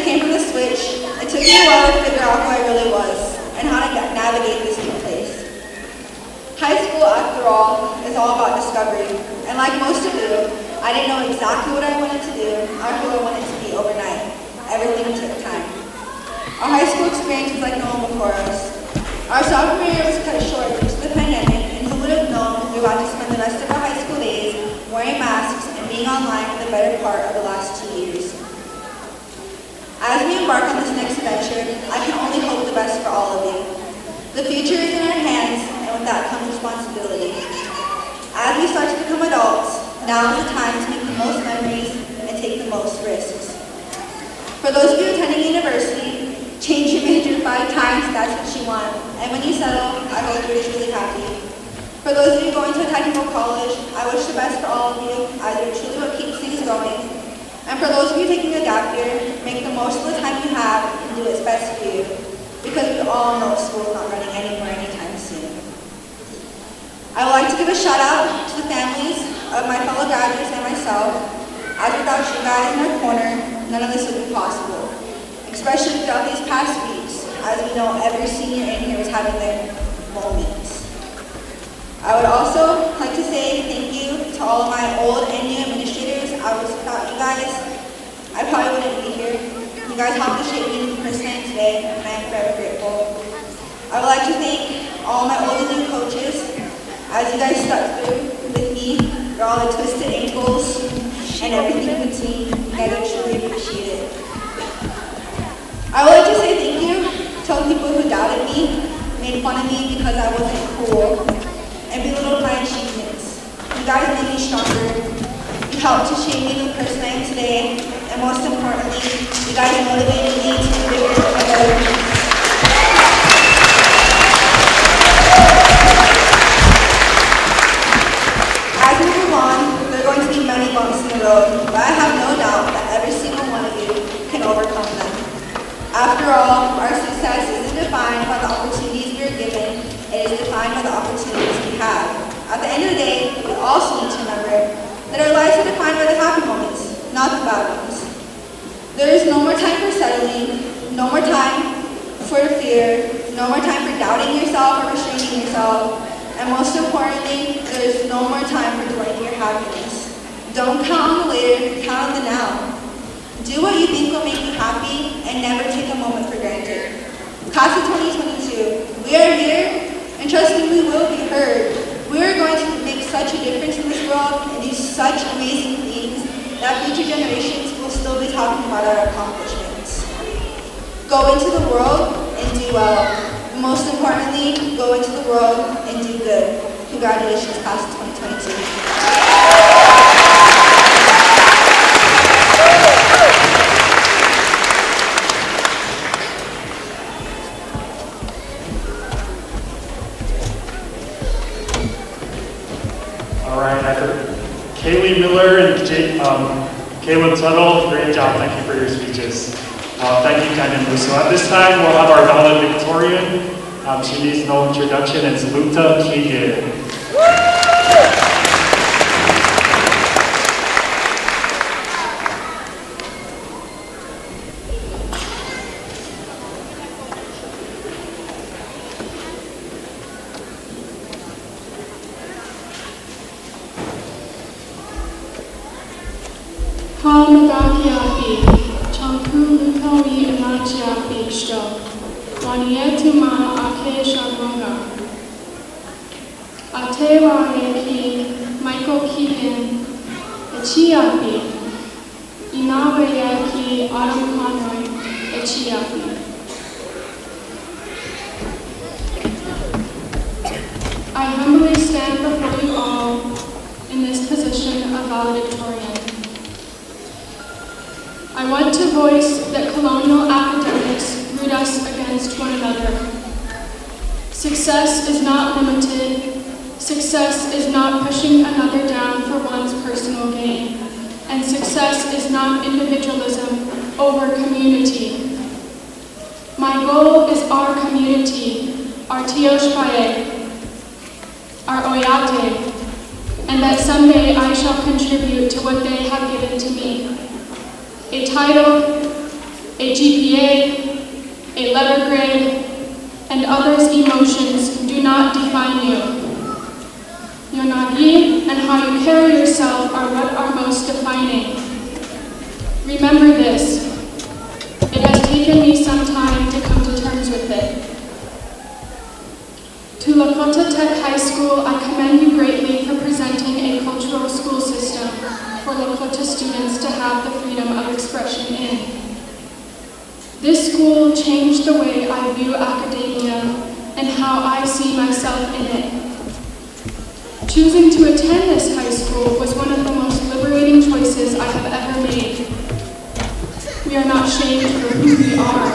came from the switch, it took me a while to figure out who I really was and how to navigate this new place. High school, after all, is all about discovery, and like most of you, I didn't know exactly what I wanted to do or who I wanted to be overnight. Everything took time. Our high school experience was like no one before us. Our sophomore year was cut short due to the pandemic, and who would have known we were about to spend the rest of our high school days wearing masks and being online for the better part of the last 2 years. As we embark on this next adventure, I can only hope the best for all of you. The future is in our hands, and with that comes responsibility. As we start to become adults, now is the time to make the most memories and take the most risks. For those of you attending university, change your major 5 times if that's what you want, and when you settle, I hope you're truly happy. For those of you going to a technical college, I wish the best for all of you, as you're truly what keeps things going. And for those of you taking a gap year, make the most of the time you have and do what's best for you, because we all know school's not running anywhere anytime soon. I would like to give a shout out to the families of my fellow graduates and myself, as without you guys in our corner, none of this would be possible, especially throughout these past weeks, as we know every senior in here is having their moments. I would also like to say thank you to all of my old and new administrators. Without you guys, I probably wouldn't be here. You guys helped to shape me into the person I am today, and I am forever grateful. I would like to thank all my old and new coaches, as you guys stuck through with me through all the twisted ankles and everything in between. You guys are truly appreciated. I would like to say thank you to all the people who doubted me, made fun of me because I wasn't cool, and belittled my achievements. You guys made me stronger. You helped to shape me the person I am today, and most importantly, you guys motivated me to be bigger and better. As we move on, there are going to be many bumps in the road, but I have no doubt that every single one of you can overcome them. After all, our success isn't defined by the opportunities we are given, it is defined by the opportunities we have. At the end of the day, we also need to remember that our lives are defined by the happy moments, not the bad ones. There is no more time for settling, no more time for fear, no more time for doubting yourself or restraining yourself, and most importantly, there is no more time for delaying your happiness. Don't count on the later, count on the now. Do what you think will make you happy and never take a moment for granted. Class of 2022, we are here, and trust me, we will be heard. We are going to make such a difference in this world and do such amazing things that future generations will still be talking about our accomplishments. Go into the world and do well. Most importantly, go into the world and do good. Congratulations, class of 2022. Kaylee Miller and Caleb Tuttle, great job. Thank you for your speeches. Thank you, Ken. So at this time, we'll have our valedictorian. She needs no introduction. It's Luta Keegan. Hamadakiapi, Champu Lutomi Inachiapi Shto, Wanietuma Ake Shabunga, Atewa Eki, Michael Keegan, Echiapi, Inawe Eki, Adam Conroy, Echiapi. I humbly stand before you all in this position of valedictorian. I want to voice that colonial academics root us against one another. Success is not limited. Success is not pushing another down for one's personal gain. And success is not individualism over community. My goal is our community, our Tioshpae, our Oyate, and that someday I shall contribute to what they have given to me. A title, a GPA, a letter grade, and others' emotions do not define you. Your nagi and how you carry yourself are what are most defining. Remember this. It has taken me some time to come to terms with it. To Lakota Tech High School, I commend you greatly for presenting a cultural school system for Lakota students to have the freedom of expression in. This school changed the way I view academia and how I see myself in it. Choosing to attend this high school was one of the most liberating choices I have ever made. We are not shamed for who we are.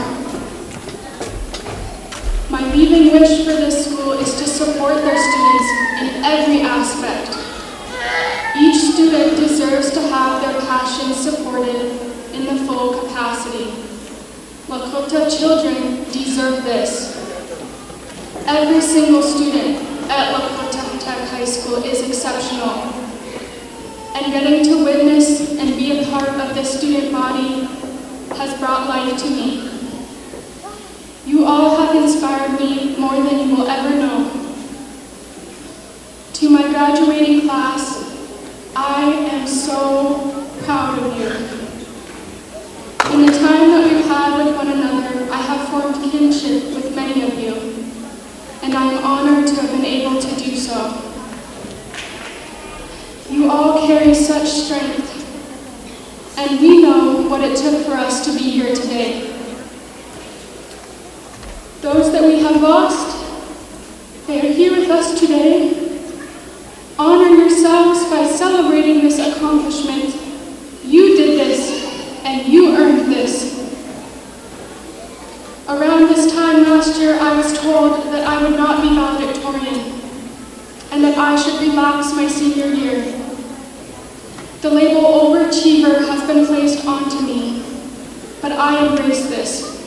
My leaving wish for this school is to support their students in every aspect. Each student deserves to have their passion supported supported in the full capacity. Lakota children deserve this. Every single student at Lakota Tech High School is exceptional. And getting to witness and be a part of this student body has brought life to me. You all have inspired me more than you will ever know. To my graduating class, I am so proud of you. In the time that we've had with one another, I have formed kinship with many of you, and I am honored to have been able to do so. You all carry such strength, and we know what it took for us to be here today. Those that we have lost, they are here with us today. Honor yourselves by celebrating this accomplishment. You did this, and you earned this. Around this time last year, I was told that I would not be valedictorian, and that I should relax my senior year. The label overachiever has been placed onto me, but I embrace this.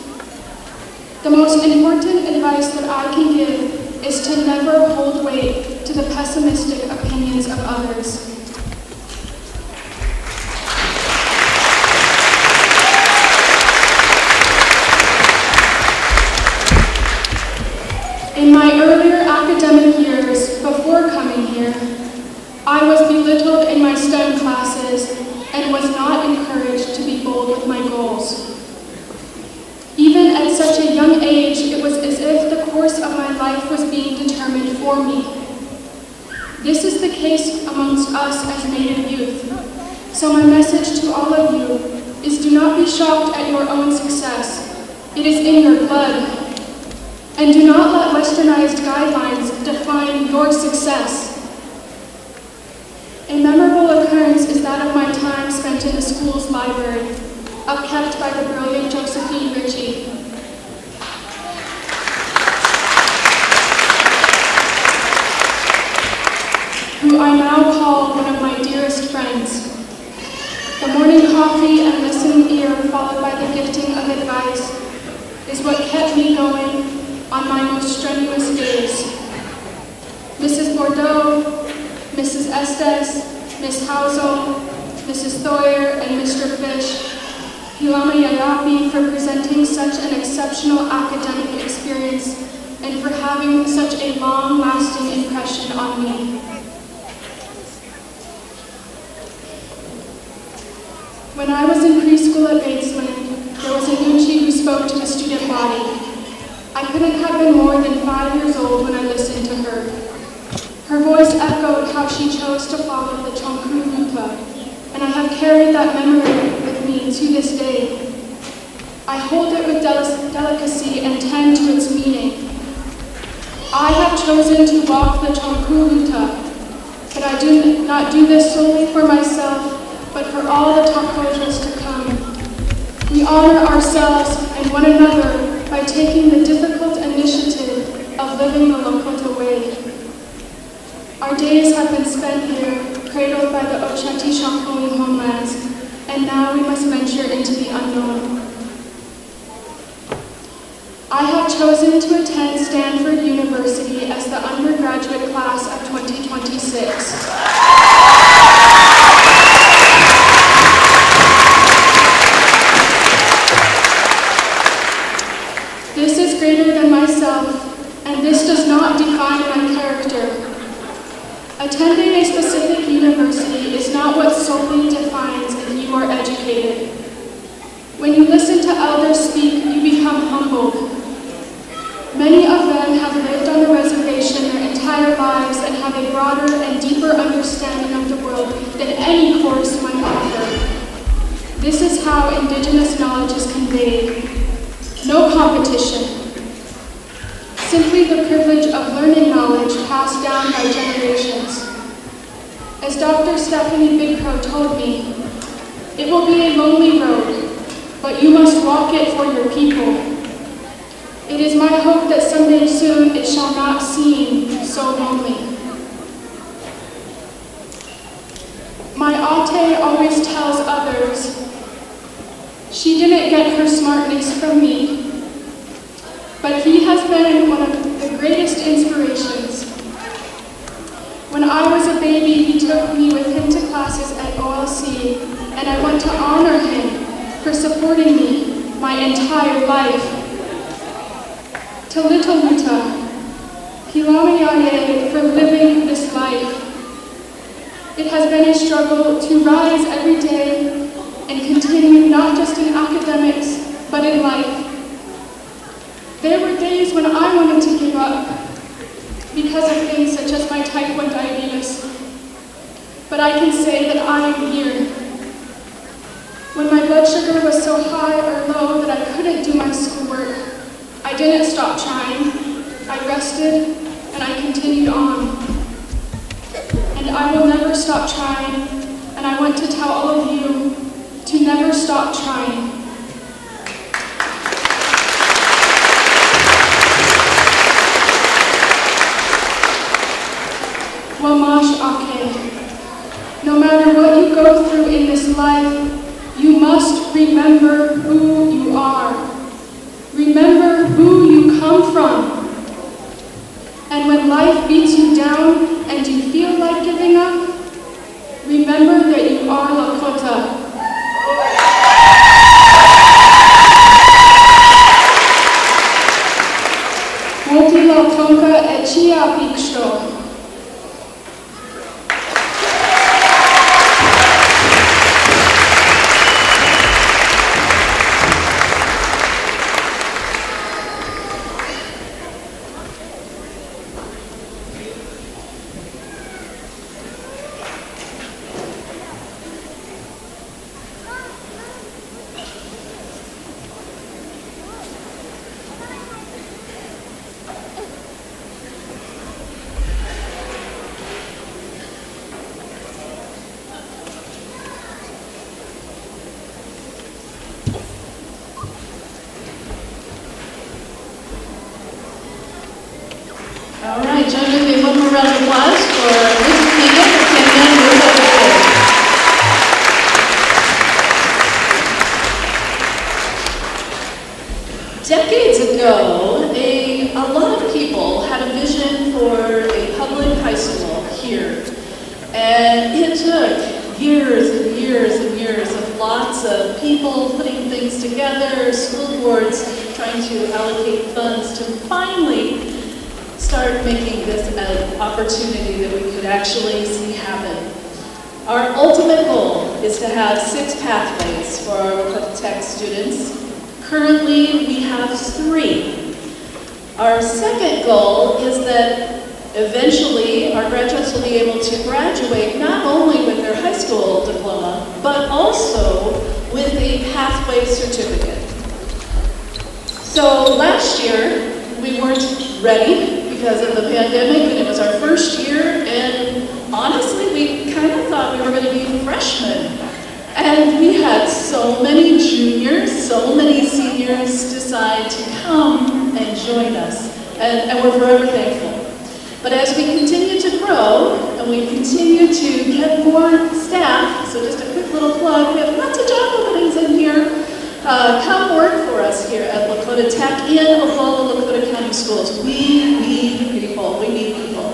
The most important advice that I can give is to never hold weight to the pessimistic opinions of others. In my earlier academic years, before coming here, I was belittled in my STEM classes and was not encouraged to be bold with my goals. Even at such a young age, it was as if the course of my life was being determined for me. This is the case amongst us as Native youth. So my message to all of you is do not be shocked at your own success. It is in your blood. And do not let westernized guidelines define your success. A memorable occurrence is that of my time spent in the school's library, upkept by the brilliant Josephine Ritchie. Who I now call one of my dearest friends. The morning coffee and listening ear followed by the gifting of advice is what kept me going on my most strenuous days. Mrs. Bordeaux, Mrs. Estes, Miss Housel, Mrs. Thoyer, and Mr. Fish, Hilama Yayapi for presenting such an exceptional academic experience and for having such a long-lasting impression on me. When I was in preschool at Batesland, there was a Nuchi who spoke to the student body. I couldn't have been more than 5 years old when I listened to her. Her voice echoed how she chose to follow the Chonku Lupa, and I have carried that memory with me to this day. I hold it with delicacy and tend to its meaning. I have chosen to walk the Chonku Lupa, but I do not do this solely for myself, but for all the Takojas to come. We honor ourselves and one another by taking the difficult initiative of living the Lakota way. Our days have been spent here, cradled by the Oceti Shankoni homelands, and now we must venture into the unknown. I have chosen to attend Stanford University as the undergraduate class of 2026. This is greater than myself, and this does not define my character. Attending a specific university is not what solely defines if you are educated. When you listen to elders speak, you become humbled. Many of them have lived on the reservation their entire lives and have a broader and deeper understanding of the world than any course might offer. This is how Indigenous knowledge is conveyed. No competition. Simply the privilege of learning knowledge passed down by generations. As Dr. Stephanie Bigcrow told me, it will be a lonely road, but you must walk it for your people. It is my hope that someday soon it shall not seem so lonely. My ate always tells others, She didn't get her smartness from me, but he has been one of the greatest inspirations. When I was a baby, he took me with him to classes at OLC, and I want to honor him for supporting me my entire life. To little Luta, Pilamayane for living this life. It has been a struggle to rise every day and continue not just in academics, but in life. There were days when I wanted to give up because of things such as my type 1 diabetes. But I can say that I am here. When my blood sugar was so high or low that I couldn't do my schoolwork, I didn't stop trying. I rested and I continued on. And I will never stop trying, and I want to tell all of you to never stop trying. Wamash Ake. No matter what you go through in this life, you must remember who you are. Remember who you come from. And when life beats you down and you feel like giving up, remember that you are Lakota. Multi Latonka Echia Biksho. All right, join with me one more round of applause for Wikipedia for Kenya and Decades ago, a lot of people had a vision for a public high school here. And it took years and years and years of lots of people putting things together, school boards trying to allocate funds to finally start making this an opportunity that we could actually see happen. Our ultimate goal is to have 6 pathways for our Lakota Tech students. Currently, we have 3. Our second goal is that eventually our graduates will be able to graduate not only with their high school diploma, but also with a pathway certificate. So last year, we weren't ready because of the pandemic, and it was our first year, and honestly, we kind of thought we were going to be freshmen. And we had so many juniors, so many seniors decide to come and join us, and we're forever thankful. But as we continue to grow, and we continue to get more staff, so just a quick little plug, we have lots of job openings in here. Come work for us here at Lakota Tech in Oglala Lakota County Schools. We need people. We need people.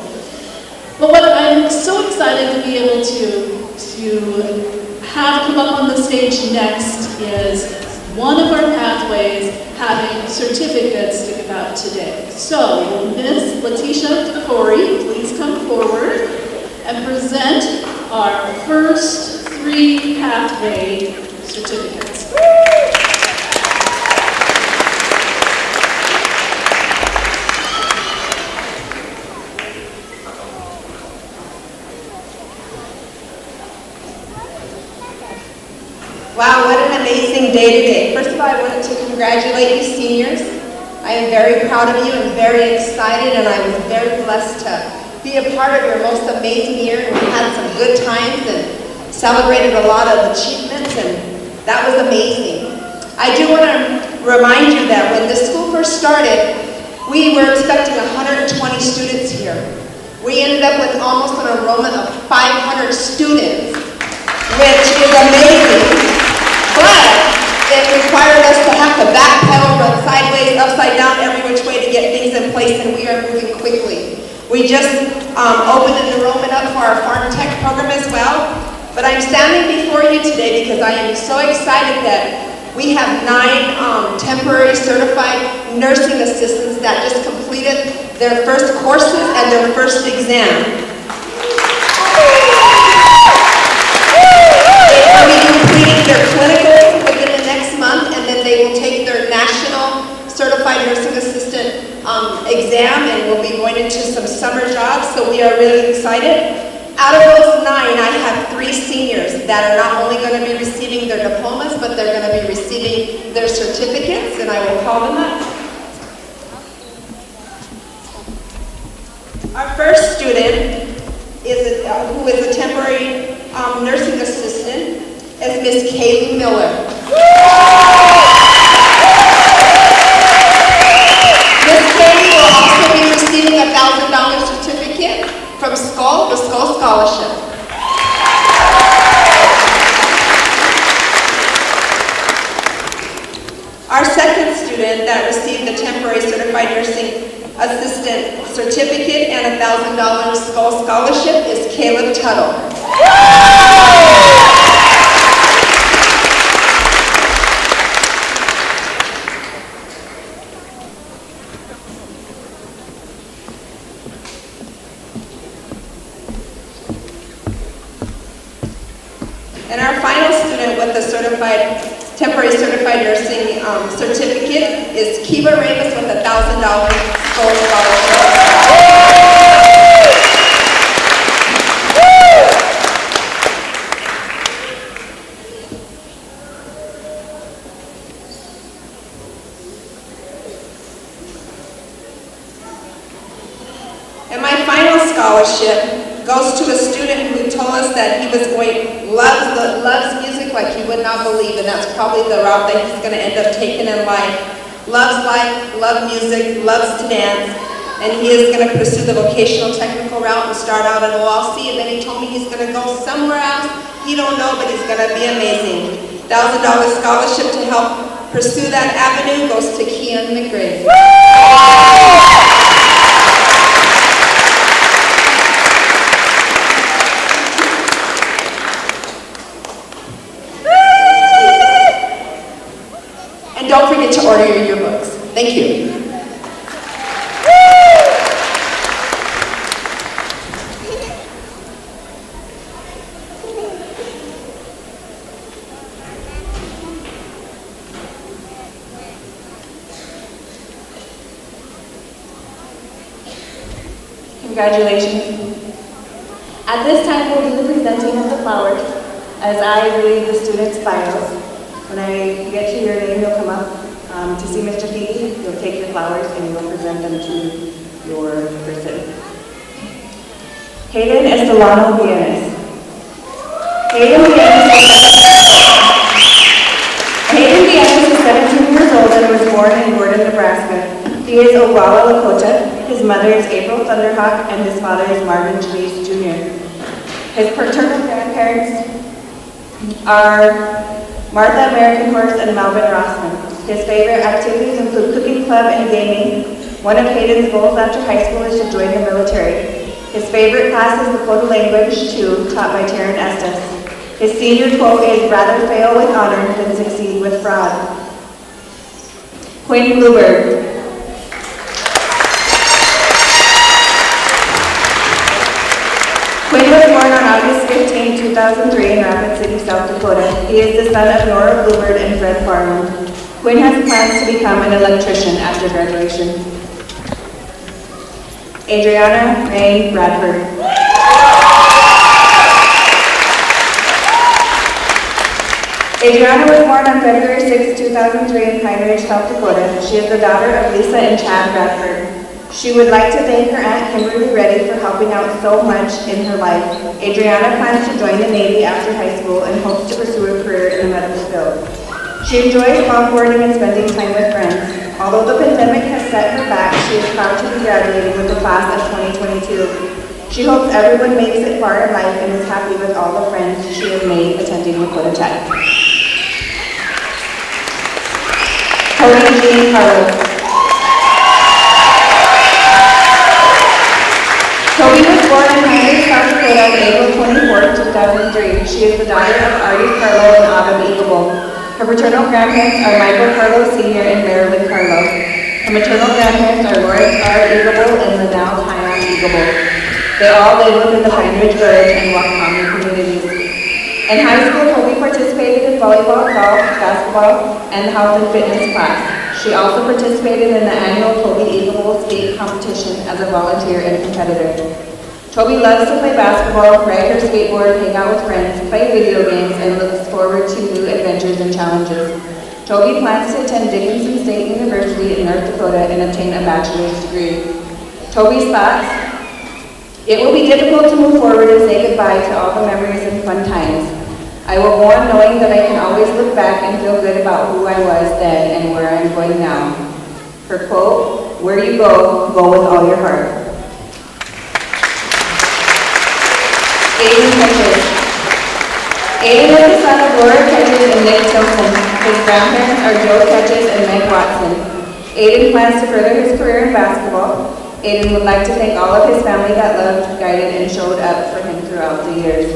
But what I'm so excited to be able to have come up on the stage next is one of our pathways having certificates to give out today. So, will Ms. Letitia Takori please come forward and present our first 3 pathway certificates. Wow, what an amazing day today. First of all, I wanted to congratulate you seniors. I am very proud of you and very excited, and I was very blessed to be a part of your most amazing year. And we had some good times and celebrated a lot of achievements, and that was amazing. I do want to remind you that when this school first started, we were expecting 120 students here. We ended up with almost an enrollment of 500 students, which is amazing. But it was back pedal, run sideways, upside down, every which way to get things in place, and we are moving quickly. We just opened an enrollment up for our Farm Tech program as well, but I'm standing before you today because I am so excited that we have 9 temporary certified nursing assistants that just completed their first courses and their first exam. They will be completing their clinicals within the next month, and then they will take their national certified nursing assistant exam, and we'll be going into some summer jobs, so we are really excited. Out of those 9, I have 3 seniors that are not only going to be receiving their diplomas, but they're going to be receiving their certificates, and I will call them up. Our first student who is a temporary nursing assistant is Miss Kaylee Miller. Miss Kaylee will also be receiving a $1,000 certificate from SCULL, the SCULL Scholarship. Our second student that received the temporary certified nursing assistant certificate and a $1,000 SCULL Scholarship is Caleb Tuttle. And our final student with the temporary certified nursing certificate is Kiva Ramos with a $1,000 SCULL Scholarship. And my final scholarship goes to a student who told us that he loves music like you would not believe, and that's probably the route that he's going to end up taking in life. Loves life, loves music, loves to dance, and he is going to pursue the vocational technical route and start out at OLC, and then he told me he's going to go somewhere else. He don't know, but he's going to be amazing. $1,000 scholarship to help pursue that avenue goes to Keon McGray. Don't forget to order your yearbooks. Thank you. Congratulations. At this time, we'll do the presenting of the flowers as I read the students' bios. When I get to your name, you'll come up to see Mr. Kiki. You'll take your flowers and you'll present them to your person. Hayden Estelano Viennes. Hayden Viennes is 17 years old and was born in Gordon, Nebraska. He is Oglala Lakota. His mother is April Thunderhawk and his father is Marvin Chase Jr. His paternal grandparents are Martha American Horse and Melvin Rossman. His favorite activities include cooking club and gaming. One of Hayden's goals after high school is to join the military. His favorite class is Lakota Language 2, taught by Taryn Estes. His senior quote is, "Rather fail with honor than succeed with fraud." Quinn Bluebird. Quinn was born on August 15, 2003 in Rapid City, South Dakota. He is the son of Nora Bluebird and Fred Farland. Quinn has plans to become an electrician after graduation. Adriana Ray Bradford. Adriana was born on February 6, 2003 in Pine Ridge, South Dakota. She is the daughter of Lisa and Chad Bradford. She would like to thank her Aunt Kimberly Reddy for helping out so much in her life. Adriana plans to join the Navy after high school and hopes to pursue a career in the medical field. She enjoys longboarding and spending time with friends. Although the pandemic has set her back, she is proud to be graduating with the class of 2022. She hopes everyone makes it far in life and is happy with all the friends she has made attending Lakota Tech. Toby Jean Carlos. Toby was born in Heinrich, South Dakota on April 24, 2003. She is the daughter of Artie Carlo and Autumn Eaglebowl. Her paternal grandparents are Michael Carlo Sr. and Marilyn Carlo. Her maternal grandparents are Lawrence R. Eaglebowl and Linnell Tyon Eaglebowl. They all live within the Pine Ridge Village and Waukami communities. In high school, Toby participated in volleyball, golf, basketball, and the health and fitness class. She also participated in the annual Toby Eaglebowl skate competition as a volunteer and competitor. Toby loves to play basketball, ride her skateboard, hang out with friends, play video games, and looks forward to new adventures and challenges. Toby plans to attend Dickinson State University in North Dakota and obtain a bachelor's degree. Toby's thoughts: it will be difficult to move forward and say goodbye to all the memories and fun times. I will go on knowing that I can always look back and feel good about who I was then and where I'm going now. Her quote: where you go, go with all your heart. Aiden Hedges. Aiden is the son of Laura Hedges and Nick Tilson. His grandparents are Joe Hedges and Meg Watson. Aiden plans to further his career in basketball. Aiden would like to thank all of his family that loved, guided, and showed up for him throughout the years.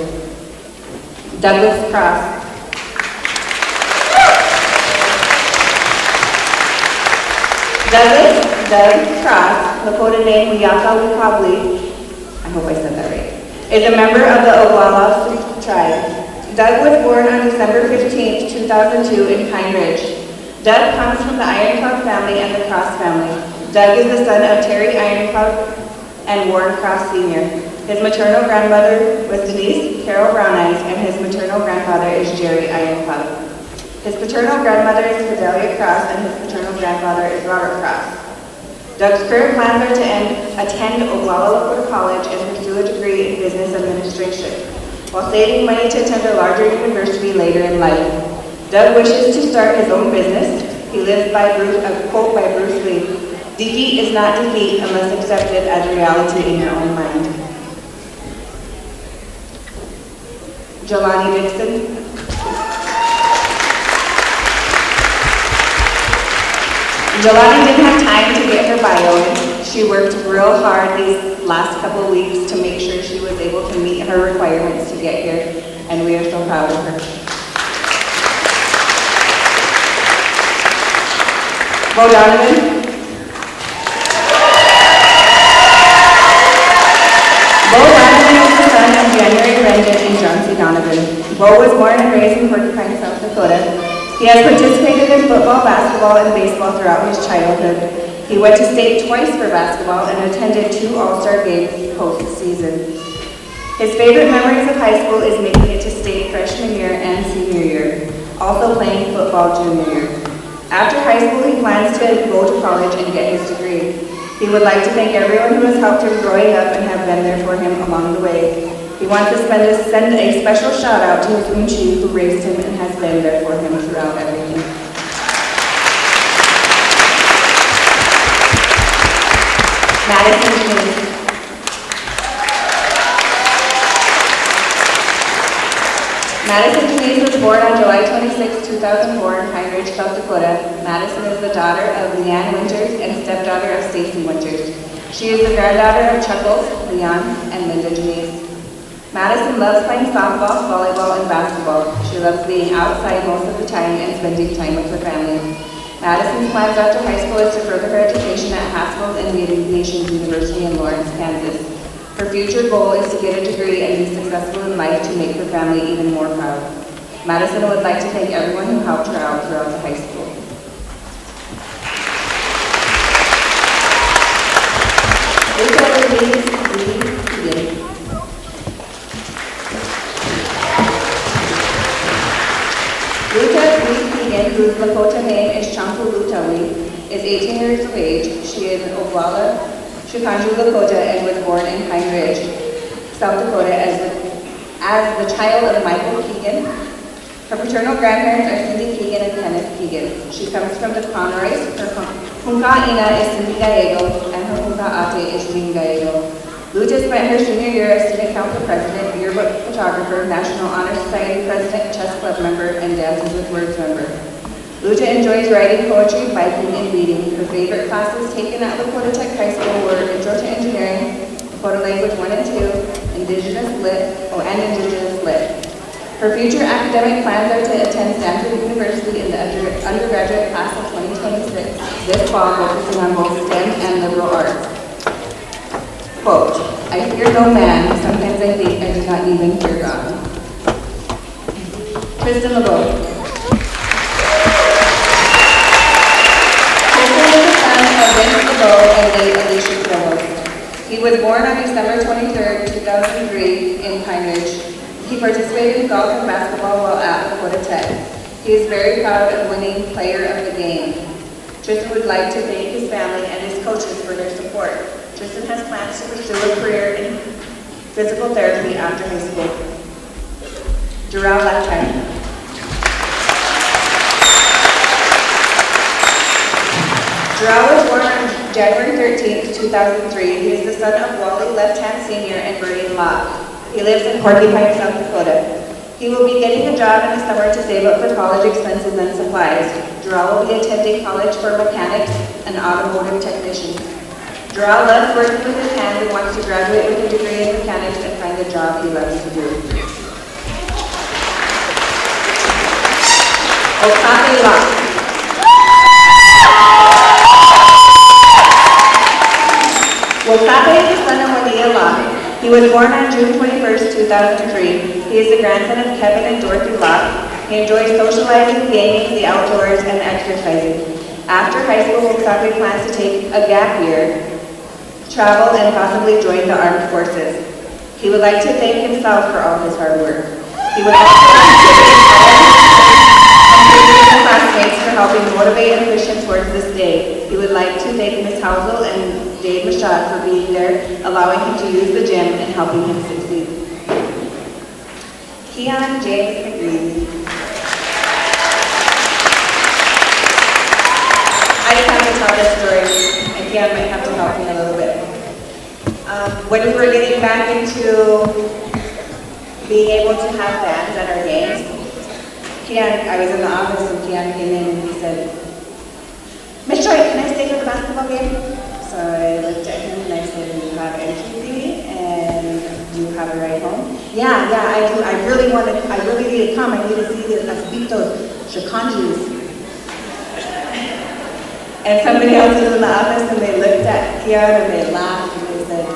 Douglas Cross. Doug Cross, Lakota name Wiyaka Wikabli, I hope I said that right, is a member of the Oglala tribe. Doug was born on December 15, 2002 in Pine Ridge. Doug comes from the Ironclad family and the Cross family. Doug is the son of Terry Ironclad and Warren Cross Sr. His maternal grandmother was Denise Carol Brown Eyes, and his maternal grandfather is Jerry Ironclad. His paternal grandmother is Fidelia Cross, and his paternal grandfather is Robert Cross. Doug's current plans are to attend Oglala Lakota College and pursue a degree in business administration, while saving money to attend a larger university later in life. Doug wishes to start his own business. He lives by a quote by Bruce Lee: defeat is not defeat unless accepted as reality in your own mind. Jelani Dixon. Jelani didn't have time to get her bio in. She worked real hard these last couple of weeks to make sure she was able to meet her requirements to get here, and we are so proud of her. Bo Donovan. Bo Donovan is the son of January Rendon and John C. Donovan. Bo was born and raised in Porcupine, South Dakota. He has participated in football, basketball, and baseball throughout his childhood. He went to state twice for basketball and attended 2 All-Star games post-season. His favorite memories of high school is making it to state freshman year and senior year, also playing football junior year. After high school, he plans to go to college and get his degree. He would like to thank everyone who has helped him growing up and have been there for him along the way. He wants to send a special shout out to his Unchi who raised him and has been there for him throughout everything. Madison Denise. Madison Denise was born on July 26, 2004 in Pine Ridge, South Dakota. Madison is the daughter of Leanne Winters and stepdaughter of Stacy Winters. She is the granddaughter of Chuckles, Leon, and Linda Denise. Madison loves playing softball, volleyball, and basketball. She loves being outside most of the time and spending time with her family. Madison's plans after high school is to further her education at Haskell Indian Nations University in Lawrence, Kansas. Her future goal is to get a degree and be successful in life to make her family even more proud. Madison would like to thank everyone who helped her out throughout the high school. Luta Lee Keegan, whose Lakota name is Chanku Luta Lee, is 18 years of age. She is an Oglala, Chikanju Lakota, and was born in Pine Ridge, South Dakota as the child of Michael Keegan. Her paternal grandparents are Cindy Keegan and Kenneth Keegan. She comes from the Conroys. Her Hunka Ina is Cindy Gallego, and her Hunka Ate is Jean Gallego. Luta spent her senior year as student council president, yearbook photographer, National Honor Society president, chess club member, and Dances with Words member. Luta enjoys writing poetry, biking, and reading. Her favorite classes taken at Lakota Tech High School were Intro to Engineering, Lakota Language 1 and 2, Indigenous Lit, and Indigenous Lit. Her future academic plans are to attend Stanford University in the undergraduate class of 2026, this fall, focusing on both STEM and liberal arts. Quote, I fear no man, sometimes I think I do not even fear God. Tristan LeBeau. Tristan is the son of Vince LeBeau and late Alicia Provost. He was born on December 23, 2003 in Pine Ridge. He participated in golf and basketball while at Lakota Tech. He is very proud of winning player of the game. Tristan would like to thank his family and his coaches for their support. Tristan has plans to pursue a career in physical therapy after high school. Durrell left hand. Durrell was born on January 13, 2003. He is the son of Wally Left Hand Sr. and Bernie Locke. He lives in Porcupine, South Dakota. He will be getting a job in the summer to save up for college expenses and supplies. Durrell will be attending college for mechanics and automotive technicians. Durrell loves working with his hands and wants to graduate with a degree in mechanics and find the job he loves to do. Okabe Locke. Wakabe is the son of Juanita Locke. He was born on June 21, 2003. He is the grandson of Kevin and Dorothy Locke. He enjoys socializing, gaming, the outdoors, and exercising. After high school, Wakabe plans to take a gap year, travel, and possibly join the armed forces. He would like to thank himself for all his hard work. He would also like to thank his classmates for helping motivate and push him towards this day. He would like to thank Ms. Housel and Dave Machad for being there, allowing him to use the gym and helping him succeed. Keon James McGreevy. I just have to tell this story, and Keon might have to help me a little bit. When we were getting back into being able to have fans at our games, Keon, I was in the office and Keon came in and he said, Miss Joy, can I stay for the basketball game? So I looked at him and I said, do you have entry fee and do you have a ride home? Yeah, I do. I really need to come. I need to see the Aspitos, Shakanjus. And somebody else was in the office and they looked at Keon and they laughed and they said,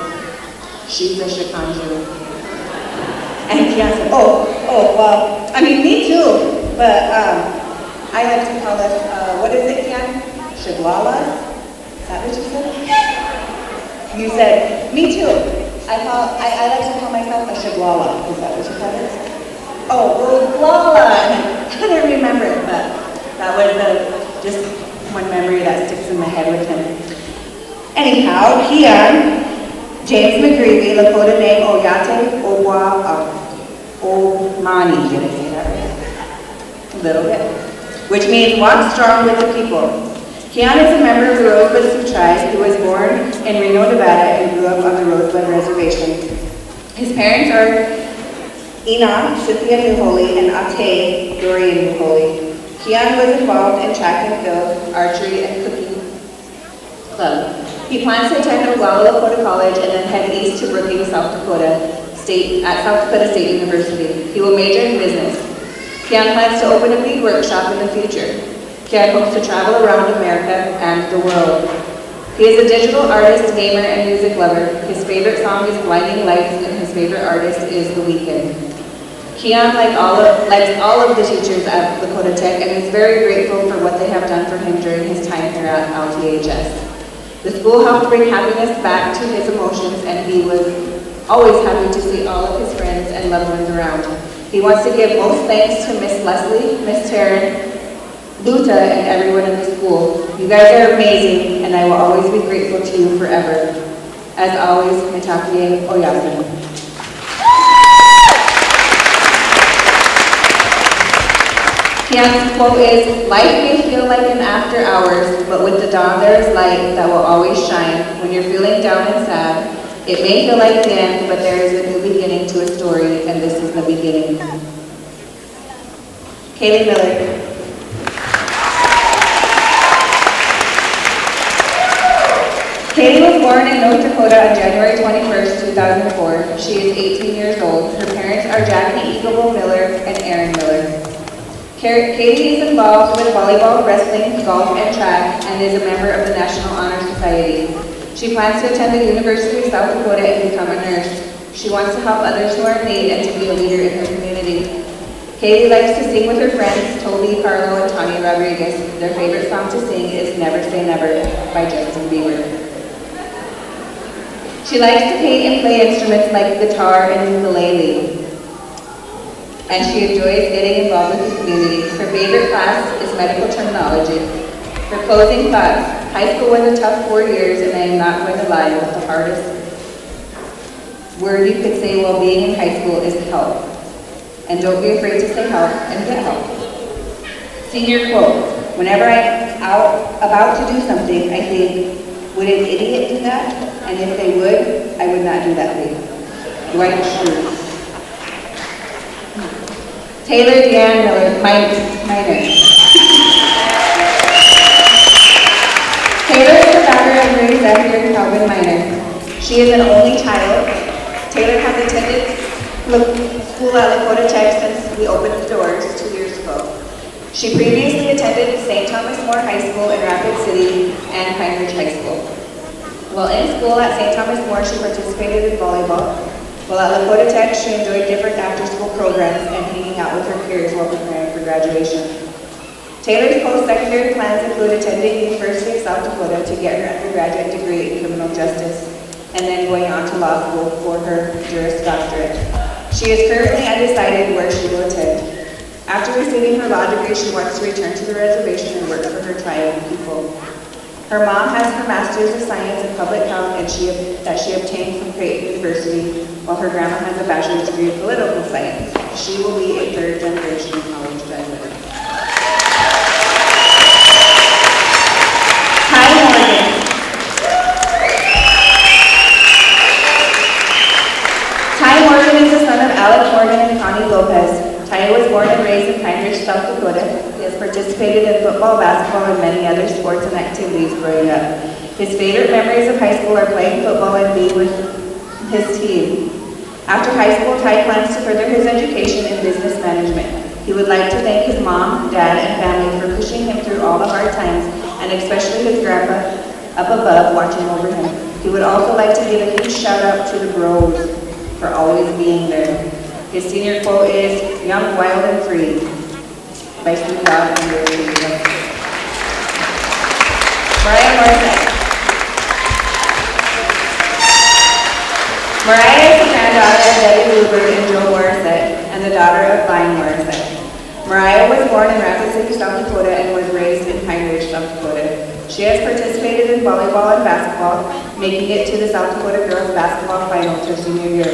she's a Shakanju. And Keon said, oh, well, I mean, me too. But I like to call us, what is it, Keon? Shaglalas? Is that what you said? You said, me too. I like to call myself a shaglala. Is that what you call it? Oh, well, glala. I didn't remember it, but that was just one memory that sticks in my head with him. Anyhow, Keon, James McGreevy, Lakota name Oyate Owa Omani. Did I say that right? A little bit. Which means walk strong with the people. Keon is a member of the Rosebud Sioux tribe. He was born in Reno, Nevada, and grew up on the Rosebud Reservation. His parents are Enoch, Cynthia Newholy, and Ate, Dorian Newholy. Keon was involved in track and field, archery, and cooking club. He plans to attend Oglala Lakota College and then head east to Brookings, South Dakota State University. He will major in business. Keon plans to open a bead workshop in the future. Keon hopes to travel around America and the world. He is a digital artist, gamer, and music lover. His favorite song is Blinding Lights, and his favorite artist is The Weeknd. Keon likes all of the teachers at Lakota Tech and is very grateful for what they have done for him during his time here at LTHS. The school helped bring happiness back to his emotions, and he was always happy to see all of his friends and loved ones around. He wants to give most thanks to Miss Leslie, Miss Taryn, Luta, and everyone in the school. You guys are amazing, and I will always be grateful to you forever. As always, Mitakie Oyasin. Keon's quote is, life may feel like an after hours, but with the dawn there is light that will always shine. When you're feeling down and sad, it may feel like the end, but there is a new beginning to a story, and this is the beginning. Kaylee Miller. born in North Dakota on January 21st, 2004. She is 18 years old. Her parents are Jackie Eagleville Miller and Aaron Miller. Katie is involved with volleyball, wrestling, golf, and track, and is a member of the National Honor Society. She plans to attend the University of South Dakota and become a nurse. She wants to help others who are in need and to be a leader in her community. Katie likes to sing with her friends, Toby, Carlo, and Tanya Rodriguez. Their favorite song to sing is Never Say Never by Justin Bieber. She likes to paint and play instruments like guitar and ukulele. And she enjoys getting involved with the community. Her favorite class is medical terminology. Her closing thoughts: high school was a tough 4 years, and I am not going to lie, but the hardest word you could say while being in high school is help. And don't be afraid to say help and get help. Senior quote: whenever I'm about to do something, I think, would an idiot do that? And if they would, I would not do that thing. Dwight Schrute. Taylor Deanne Miller, minor. Taylor is the daughter of Mary Zephyr and Calvin Minor. She is an only child. Taylor has attended school at Lakota Tech since we opened the doors 2 years ago. She previously attended St. Thomas More High School in Rapid City and Pine Ridge High School. While in school at St. Thomas More, she participated in volleyball. While at Lakota Tech, she enjoyed different after-school programs and hanging out with her peers while preparing for graduation. Taylor's post-secondary plans include attending University of South Dakota to get her undergraduate degree in criminal justice, and then going on to law school for her Juris Doctorate. She is currently undecided where she will attend. After receiving her law degree, she wants to return to the reservation and work for her tribe and people. Her mom has her Master's of Science in Public Health that she obtained from Creighton University, while her grandma has a bachelor's degree in political science. She will be a third-generation college graduate. Ty Morgan. Ty Morgan is the son of Alex Morgan and Connie Lopez. Ty was born and raised in Pine Ridge, South Dakota. He has participated in football, basketball, and many other sports and activities growing up. His favorite memories of high school are playing football and being with his team. After high school, Ty plans to further his education in business management. He would like to thank his mom, dad, and family for pushing him through all the hard times, and especially his grandpa up above watching over him. He would also like to give a huge shout out to the bros for always being there. His senior quote is, "Young, wild, and free," by Snoop Dogg and Lil Uzi. Mariah Morissette. Mariah is the granddaughter of Debbie Luber and Joe Morissette, and the daughter of Vine Morissette. Mariah was born in Rapid City, South Dakota, and was raised in Pine Ridge, South Dakota. She has participated in volleyball and basketball, making it to the South Dakota girls basketball finals her senior year.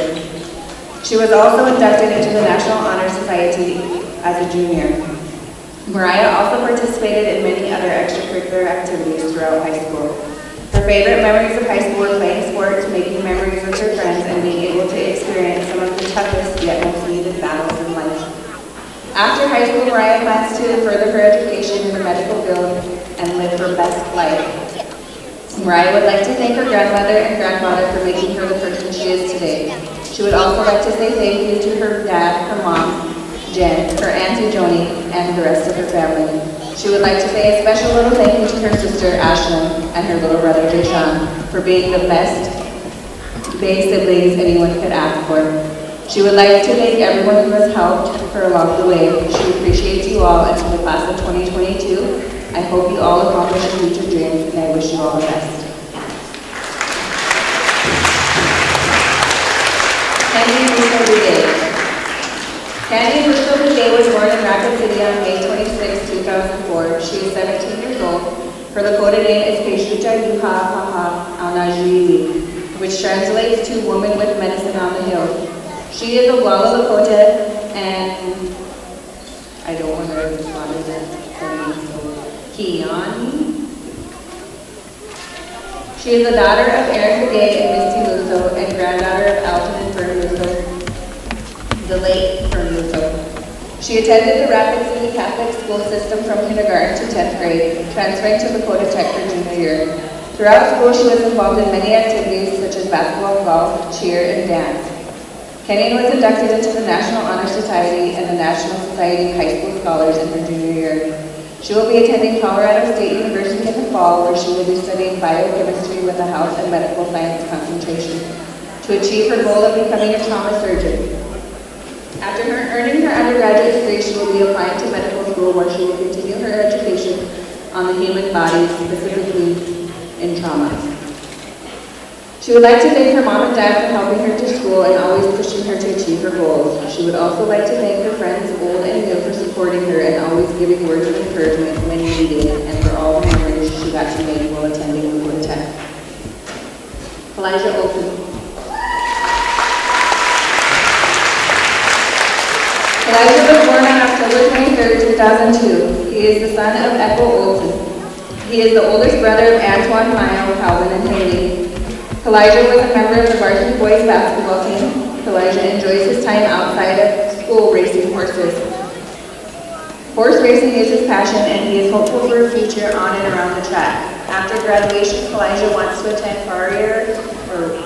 She was also inducted into the National Honor Society as a junior. Mariah also participated in many other extracurricular activities throughout high school. Her favorite memories of high school were playing sports, making memories with her friends, and being able to experience some of the toughest yet most needed battles in life. After high school, Mariah plans to further her education in the medical field and live her best life. Mariah would like to thank her grandmother and grandfather for making her the person she is today. She would also like to say thank you to her dad, her mom, Jen, her auntie Joni, and the rest of her family. She would like to say a special little thank you to her sister Ashlyn and her little brother Deshaun for being the best big siblings anyone could ask for. She would like to thank everyone who has helped her along the way. She appreciates you all, and to the class of 2022, I hope you all accomplish your future dreams, and I wish you all the best. Candy Russo Boudet. Candy Russo Boudet was born in Rapid City on May 26, 2004. She is 17 years old. Her Lakota name is Peshucha Yuha Haha Aunajili, which translates to woman with medicine on the hill. She is a Walla Lakota, and I don't want to respond to that. Kiani. She is the daughter of Aaron Boudet and Misty Lusso, and granddaughter of Alton and Fern Lusso, the late Fern Lusso. She attended the Rapid City Catholic school system from kindergarten to 10th grade, transferring to Lakota Tech her junior year. Throughout school, she was involved in many activities such as basketball, golf, cheer, and dance. Kenyon was inducted into the National Honor Society and the National Society of High School Scholars in her junior year. She will be attending Colorado State University in the fall, where she will be studying biochemistry with a health and medical science concentration to achieve her goal of becoming a trauma surgeon. After earning her undergraduate degree, she will be applying to medical school, where she will continue her education on the human body, specifically in trauma. She would like to thank her mom and dad for helping her to school and always pushing her to achieve her goals. She would also like to thank her friends, old and new, for supporting her and always giving words of encouragement when needed, and for all the memories she got to make while attending Lakota Tech. Elijah Olson. Elijah was born on October 23, 2002. He is the son of Ethel Olson. He is the oldest brother of Antoine, Mayo, Calvin, and Haley. Elijah was a member of the varsity boys basketball team. Elijah enjoys his time outside of school racing horses. Horse racing is his passion, and he is hopeful for a future on and around the track. After graduation, Elijah wants to attend Farrier or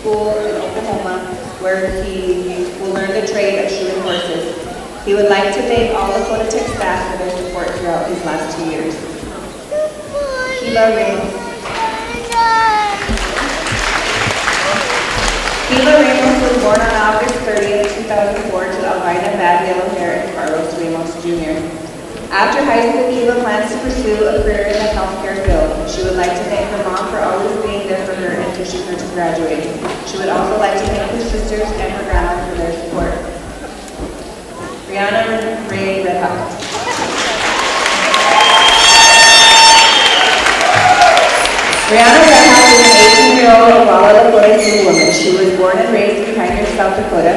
school in Oklahoma, where he will learn the trade of shoeing horses. He would like to thank all Lakota Tech staff for their support throughout his last 2 years. Keila Ramos. Keila Ramos was born on August 30, 2004 to Albina Bad Yellow Hair and Carlos Ramos Jr. After high school, Keila plans to pursue a career in the healthcare field. She would like to thank her mom for always being there for her and pushing her to graduate. She would also like to thank her sisters and her grandma for their support. Brianna Ray Redhawk. Brianna Redhawk is an 18-year-old Walla Lakota Sioux woman. She was born and raised in Pinehurst, South Dakota.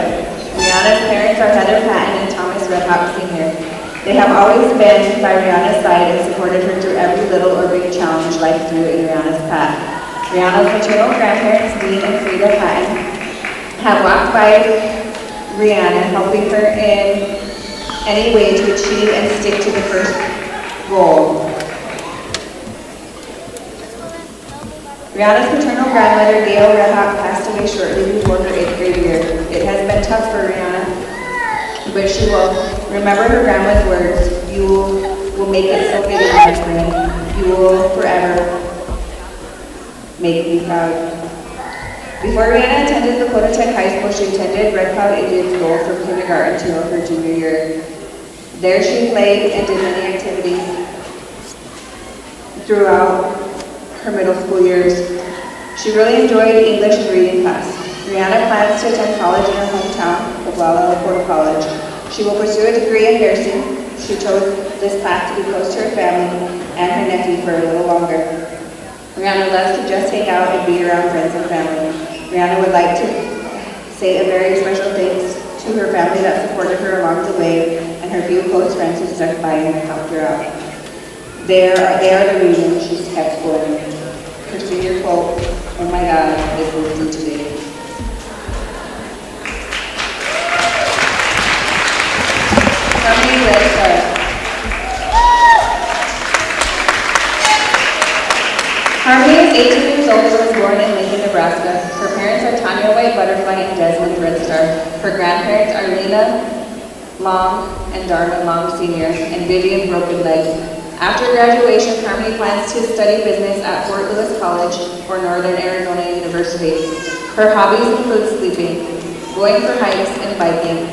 Brianna's parents are Heather Patton and Thomas Redhawk Sr. They have always been by Brianna's side and supported her through every little or big challenge life threw in Brianna's path. Brianna's maternal grandparents, Dean and Frida Patton, have walked by Brianna, helping her in any way to achieve and stick to the first goal. Brianna's paternal grandmother, Gail Redhawk, passed away shortly before her 8th grade year. It has been tough for Brianna, but she will remember her grandma's words, "You will make it so big in my brain. You will forever make me proud." Before Brianna attended Lakota Tech High School, she attended Red Cloud Indian School from kindergarten to her junior year. There she played and did many activities throughout her middle school years. She really enjoyed English and reading class. Brianna plans to attend college in her hometown, Oglala Lakota College. She will pursue a degree in nursing. She chose this path to be close to her family and her nephew for a little longer. Brianna loves to just hang out and be around friends and family. Brianna would like to say a very special thanks to her family that supported her along the way and her few close friends who stuck by and helped her out. They are the reason she's kept going. Her senior quote, "Oh my God, this will do today." Harmony Redstart. Harmony is 18 years old and was born in Lincoln, Nebraska. Her parents are Tanya White Butterfly and Desmond Redstar. Her grandparents are Lena Long and Dharma Long Sr. and Vivian Broken Leg. After graduation, Harmony plans to study business at Fort Lewis College or Northern Arizona University. Her hobbies include sleeping, going for hikes, and biking.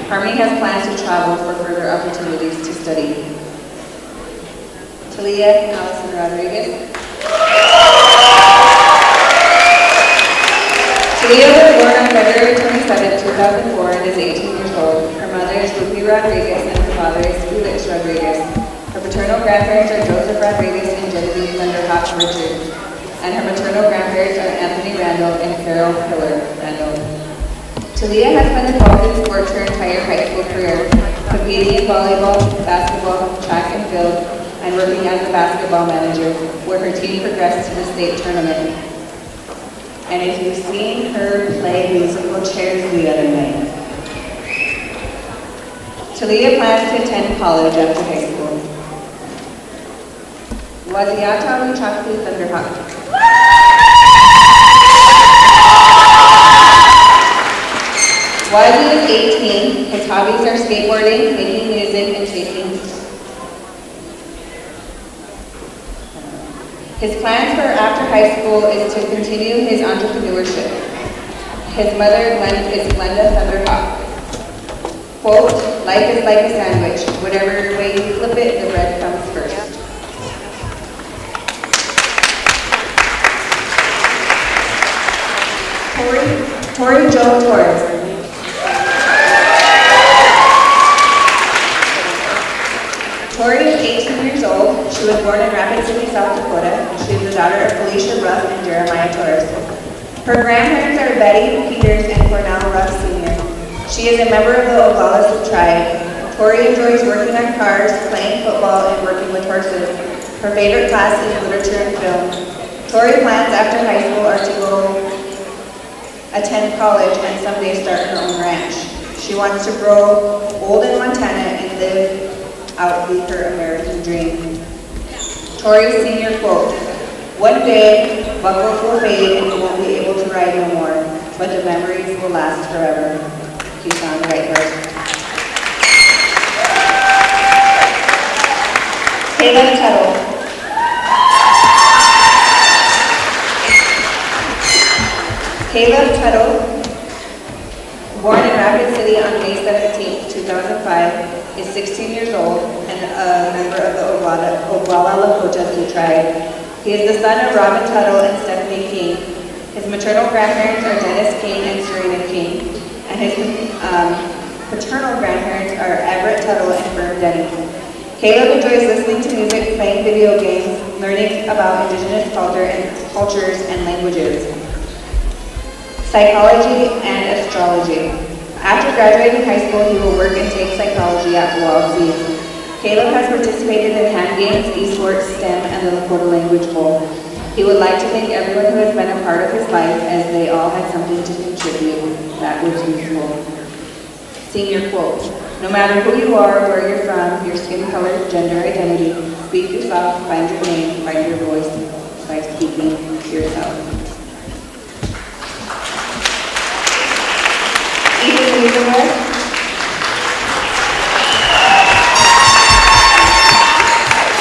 Harmony has plans to travel for further opportunities to study. Talia Allison Rodriguez. Talia was born on February 27, 2004 and is 18 years old. Her mother is Lupe Rodriguez and her father is Felix Rodriguez. Her paternal grandparents are Joseph Rodriguez and Genevieve Thunderhawk Richards, and her maternal grandparents are Anthony Randall and Carol Pillar Randall. Talia has been involved in sports her entire high school career, competing in volleyball, basketball, track and field, and working as a basketball manager, where her team progressed to the state tournament. And if you've seen her play musical chairs the other night, Talia plans to attend college after high school. Waziata Wichakli Thunderhawk. Wazi is 18. His hobbies are skateboarding, making music, and taking. His plans for after high school is to continue his entrepreneurship. His mother is Glenda Thunderhawk. Quote, life is like a sandwich. Whatever way you flip it, the bread comes first. Tori Jo Torres. Tori is 18 years old. She was born in Rapid City, South Dakota. She is the daughter of Felicia Ruff and Jeremiah Torres. Her grandparents are Betty Peters and Cornell Ruff Sr. She is a member of the Oglala tribe. Tori enjoys working on cars, playing football, and working with horses. Her favorite class is literature and film. Tori plans after high school are to go attend college and someday start her own ranch. She wants to grow old in Montana and live out her American dream. Tori's senior quote, one day, buckles will fade and you won't be able to ride no more, but the memories will last forever. He found the right word. Caleb Tuttle. Caleb Tuttle, born in Rapid City on May 17, 2005, is 16 years old and a member of the Oglala Lakota Sioux tribe. He is the son of Robin Tuttle and Stephanie King. His maternal grandparents are Dennis King and Serena King, and his paternal grandparents are Everett Tuttle and Fern Denny. Caleb enjoys listening to music, playing video games, learning about indigenous cultures and languages, psychology, and astrology. After graduating high school, he will work and take psychology at ULC. Caleb has participated in hand games, esports, STEM, and the Lakota Language Bowl. He would like to thank everyone who has been a part of his life, as they all had something to contribute that was useful. Senior quote, no matter who you are, where you're from, your skin color, gender identity, speak yourself, find your name, find your voice by speaking yourself. Ethan Weavermore.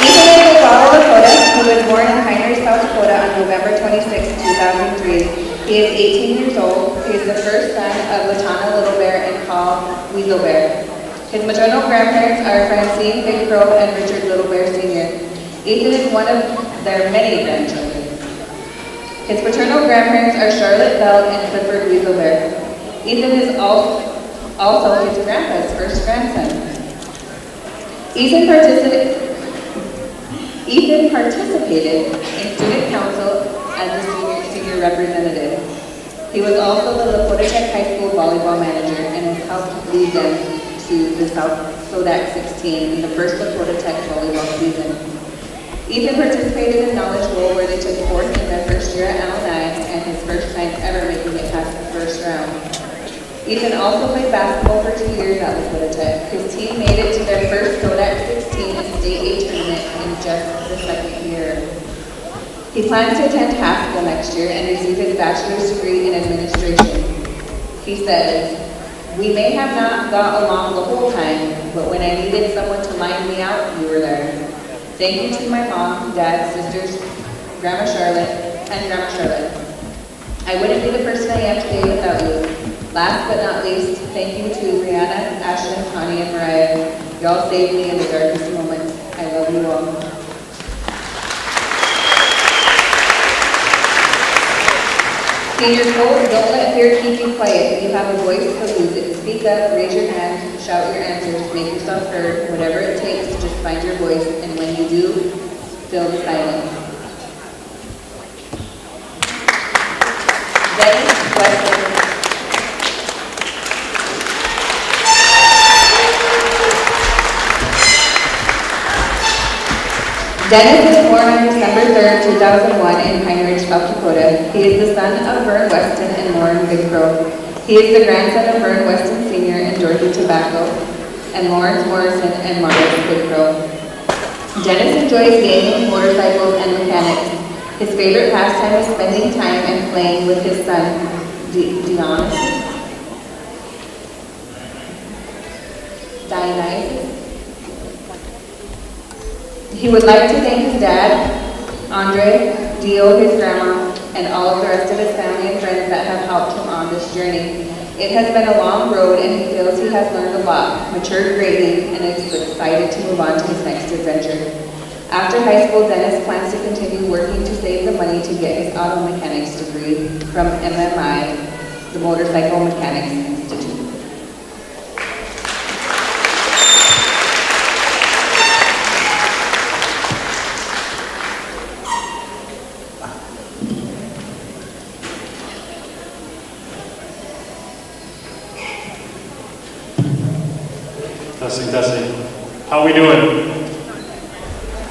Ethan is a Oglala Lakota who was born in Heinrich, South Dakota on November 26, 2003. He is 18 years old. He is the first son of Latana Little Bear and Paul Weasel Bear. His maternal grandparents are Francine Big Crow and Richard Little Bear Sr. Ethan is one of their many grandchildren. His paternal grandparents are Charlotte Bell and Clifford Weasel Bear. Ethan is also his grandpa's first grandson. Ethan participated in student council as the senior representative. He was also the Lakota Tech High School volleyball manager and has helped lead them to the South Sodak 16 in the first Lakota Tech volleyball season. Ethan participated in Knowledge Bowl where they took fourth in their first year at L9 and his first time ever making it past the first round. Ethan also played basketball for 2 years at Lakota Tech. His team made it to their first Sodak 16 and State A tournament in just the second year. He plans to attend Haskell next year and receive his bachelor's degree in administration. He says, we may have not got along the whole time, but when I needed someone to line me out, you were there. Thank you to my mom, dad, sisters, Grandma Charlotte, and Grandma Charlotte. I wouldn't be the person I am today without you. Last but not least, thank you to Brianna, Ashlyn, Connie, and Mariah. Y'all saved me in the darkest moments. I love you all. Senior quote, don't let fear keep you quiet. If you have a voice, so use it. Speak up, raise your hand, shout your answers, make yourself heard. Whatever it takes, just find your voice. And when you do, fill the silence. Dennis Weston. Dennis was born on December 3rd, 2001 in Heinrich, South Dakota. He is the son of Vern Weston and Lauren Big Crow. He is the grandson of Vern Weston Sr. and Dorothy Tobacco, and Lawrence Morrison and Margaret Big Crow. Dennis enjoys gaming, motorcycles, and mechanics. His favorite pastime is spending time and playing with his son, Dionysus. He would like to thank his dad, Andre, Dio, his grandma, and all of the rest of his family and friends that have helped him on this journey. It has been a long road and he feels he has learned a lot, matured greatly, and is excited to move on to his next adventure. After high school, Dennis plans to continue working to save the money to get his auto mechanics degree from MMI, the Motorcycle Mechanics Institute. Testing. How we doing?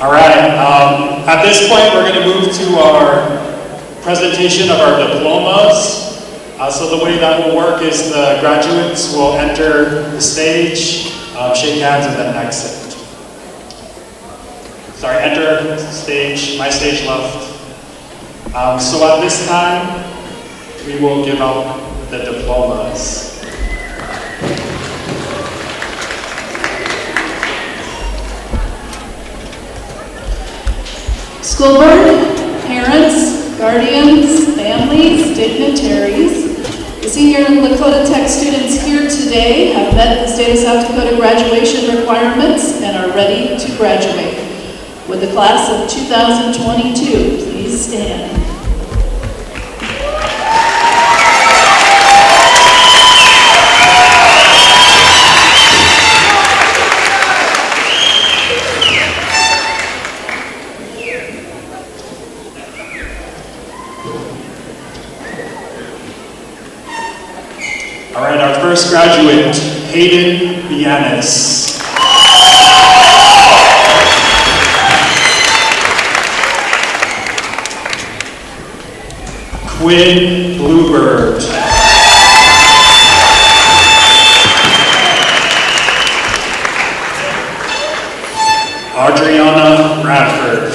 All right. At this point, we're going to move to our presentation of our diplomas. So the way that will work is the graduates will enter the stage, shake hands, and then exit. Sorry, enter stage, my stage left. So at this time, we will give out the diplomas. School board, parents, guardians, families, dignitaries. The senior Lakota Tech students here today have met the state of South Dakota graduation requirements and are ready to graduate. With the class of 2022, please stand. All right, our first graduate, Hayden Bianis. Quinn Bluebird. Adriana Radford.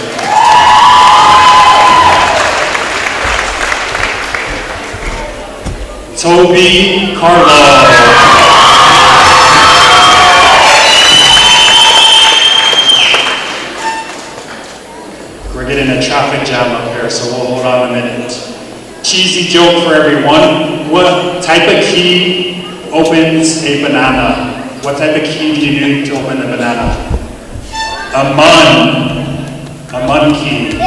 Toby Carlo. We're getting a traffic jam up here, so we'll hold on a minute. Cheesy joke for everyone. What type of key opens a banana? What type of key do you need to open a banana? A mun key.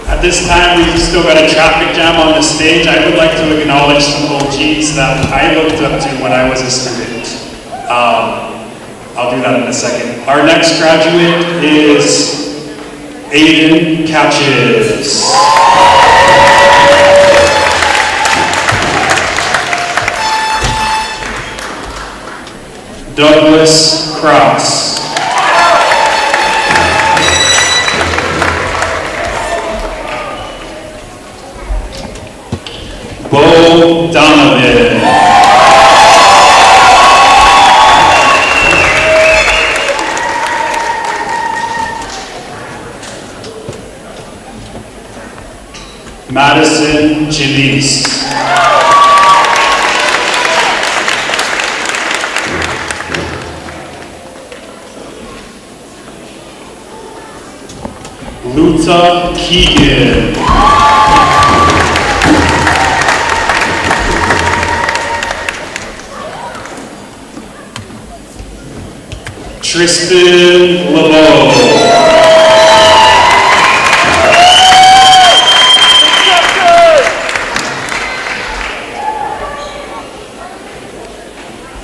At this time, we've still got a traffic jam on the stage. I would like to acknowledge some OGs that I looked up to when I was a student. I'll do that in a second. Our next graduate is Aiden Couches. Douglas Cross. Bo Donovan. Madison Janice. Luta Keegan. Tristan LeBeau.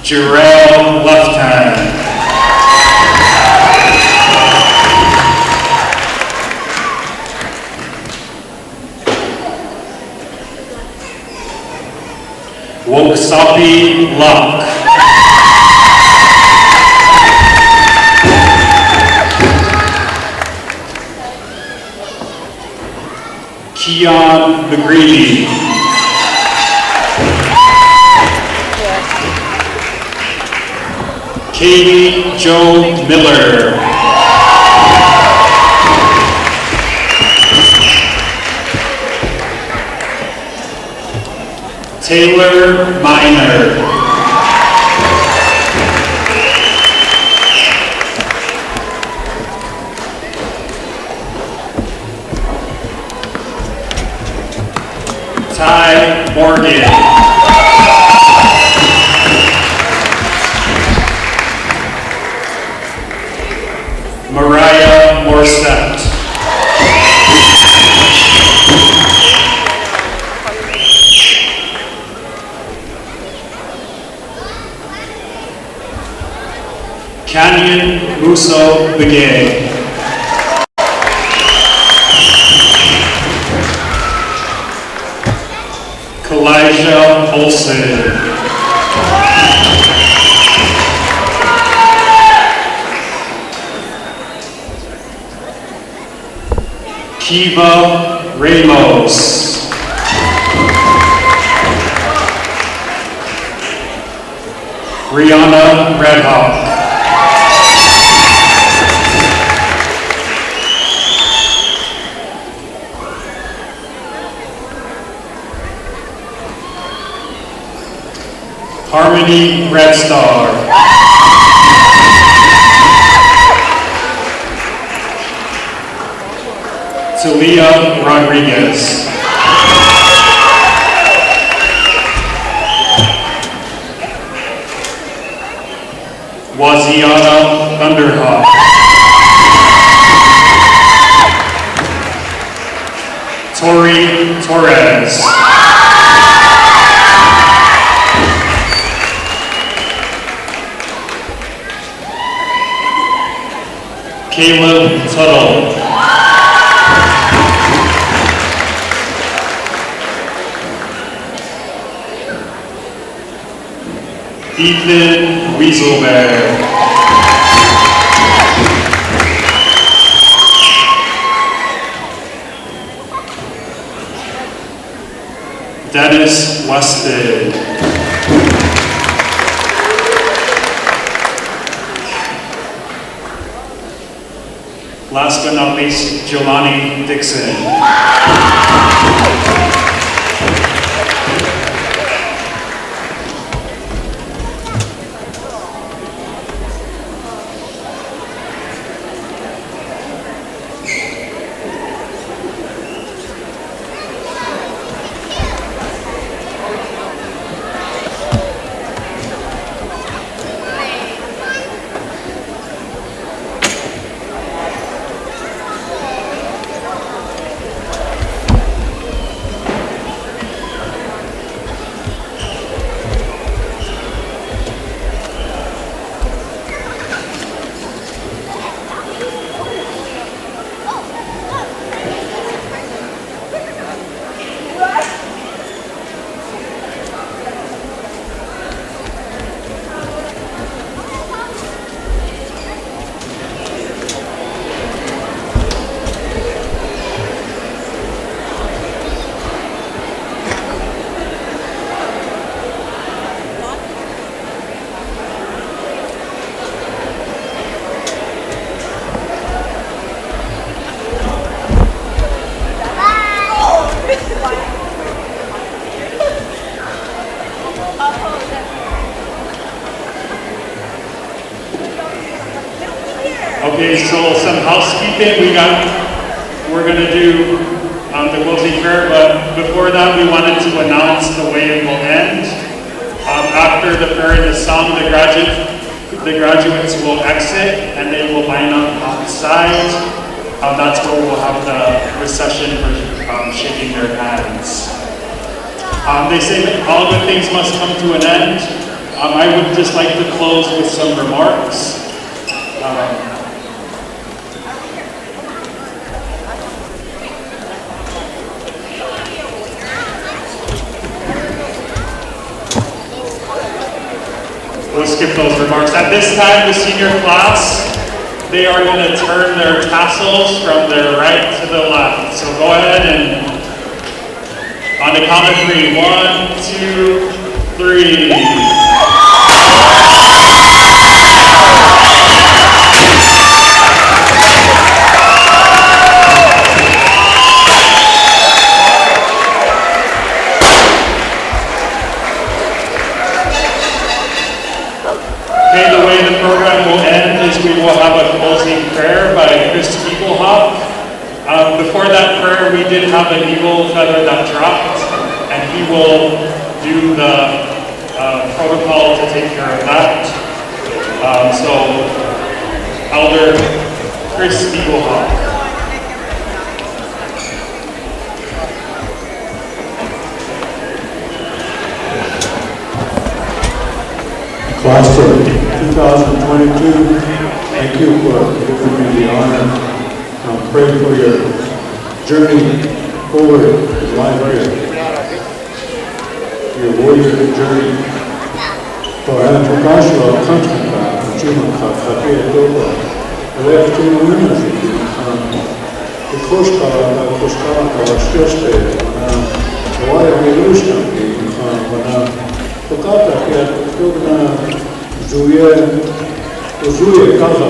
Jarrell Lefthand. Woksapi Luck. Keon McGreevy. Katie Jo Miller. Taylor Miner. Ty Morgan. Mariah Morissette. Canyon Musso Begay. Kalijah Olsen. Kiva Ramos. Brianna Redhawk. Harmony Red Star. Talia Rodriguez. Waziana Thunderhawk. Tori Torres. Caleb Tuttle. Ethan Weaselbear. Dennis Weston. Last but not least, Jelani Dixon. Okay, so some housekeeping. We're going to do the closing prayer, but before that, we wanted to announce the way it will end. After the prayer and the song, the graduates will exit and they will line up outside. That's where we'll have the recession for shaking their hands. They say that all good things must come to an end. I would just like to close with some remarks. We'll skip those remarks. At this time, the senior class, they are going to turn their tassels from their right to the left. So go ahead and On the count of 3, 1, 2, 3. Okay, the way the program will end is we will have a closing prayer by Chris Eaglehawk. Before that prayer, we did have an eagle feather that dropped, and he will do the protocol to take care of that. So, Elder Chris Eaglehawk. Class of 2022, thank you for giving me the honor. I'll pray for your journey forward in life here. Your warrior journey. For Antokashua, Kantanka, Jimaka, Katia Doba, left in the winners of the Koshka, Sheste, Hawaii Revolution, Tocata che Giulia casa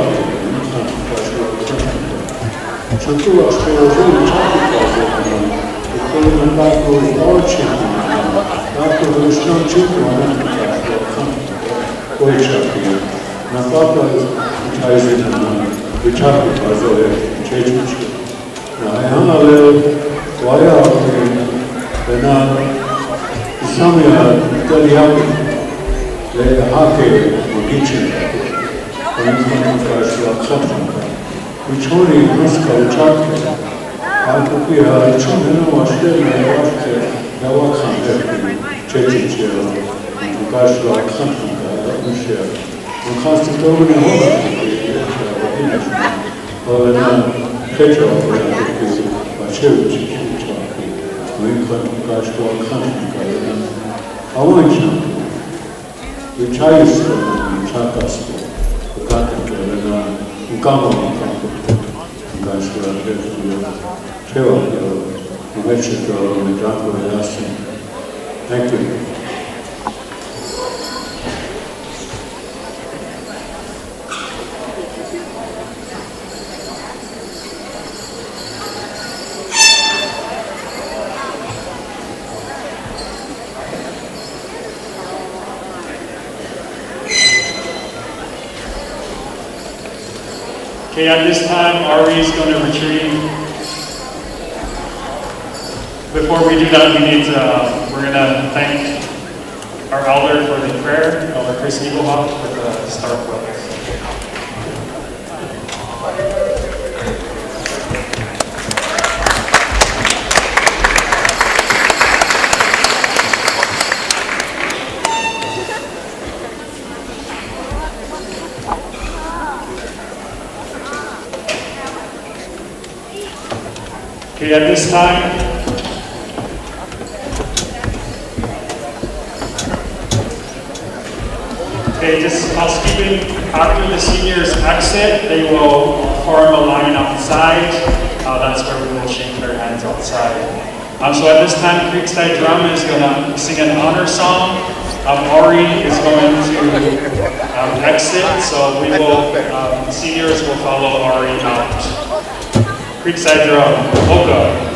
Santua spero e con un barco dolce dato lo stancito poi c'è una fatta di ritardo per cecci hanno le guaia Samia Galiaki, the Hake, Mogichi, which only Moscow Chaki, Alpupia, Chumina was there, Yawakan, Chechi, Gashua, Kantanka, Michelle, and Constantine Hola, Petro, Church. I want you to try to track us to cut and come on. Thank you. Okay, at this time, Ari is going to retrieve. Before we do that, we're going to thank our elder for the prayer, Elder Chris Eaglehawk, for the start with. Okay, at this time, just housekeeping. After the seniors exit, they will form a line outside. That's where we will shake their hands outside. So at this time, Creekside Drum is going to sing an honor song. Ari is going to exit, so we will, seniors will follow Ari out. Creekside Drum, Oka.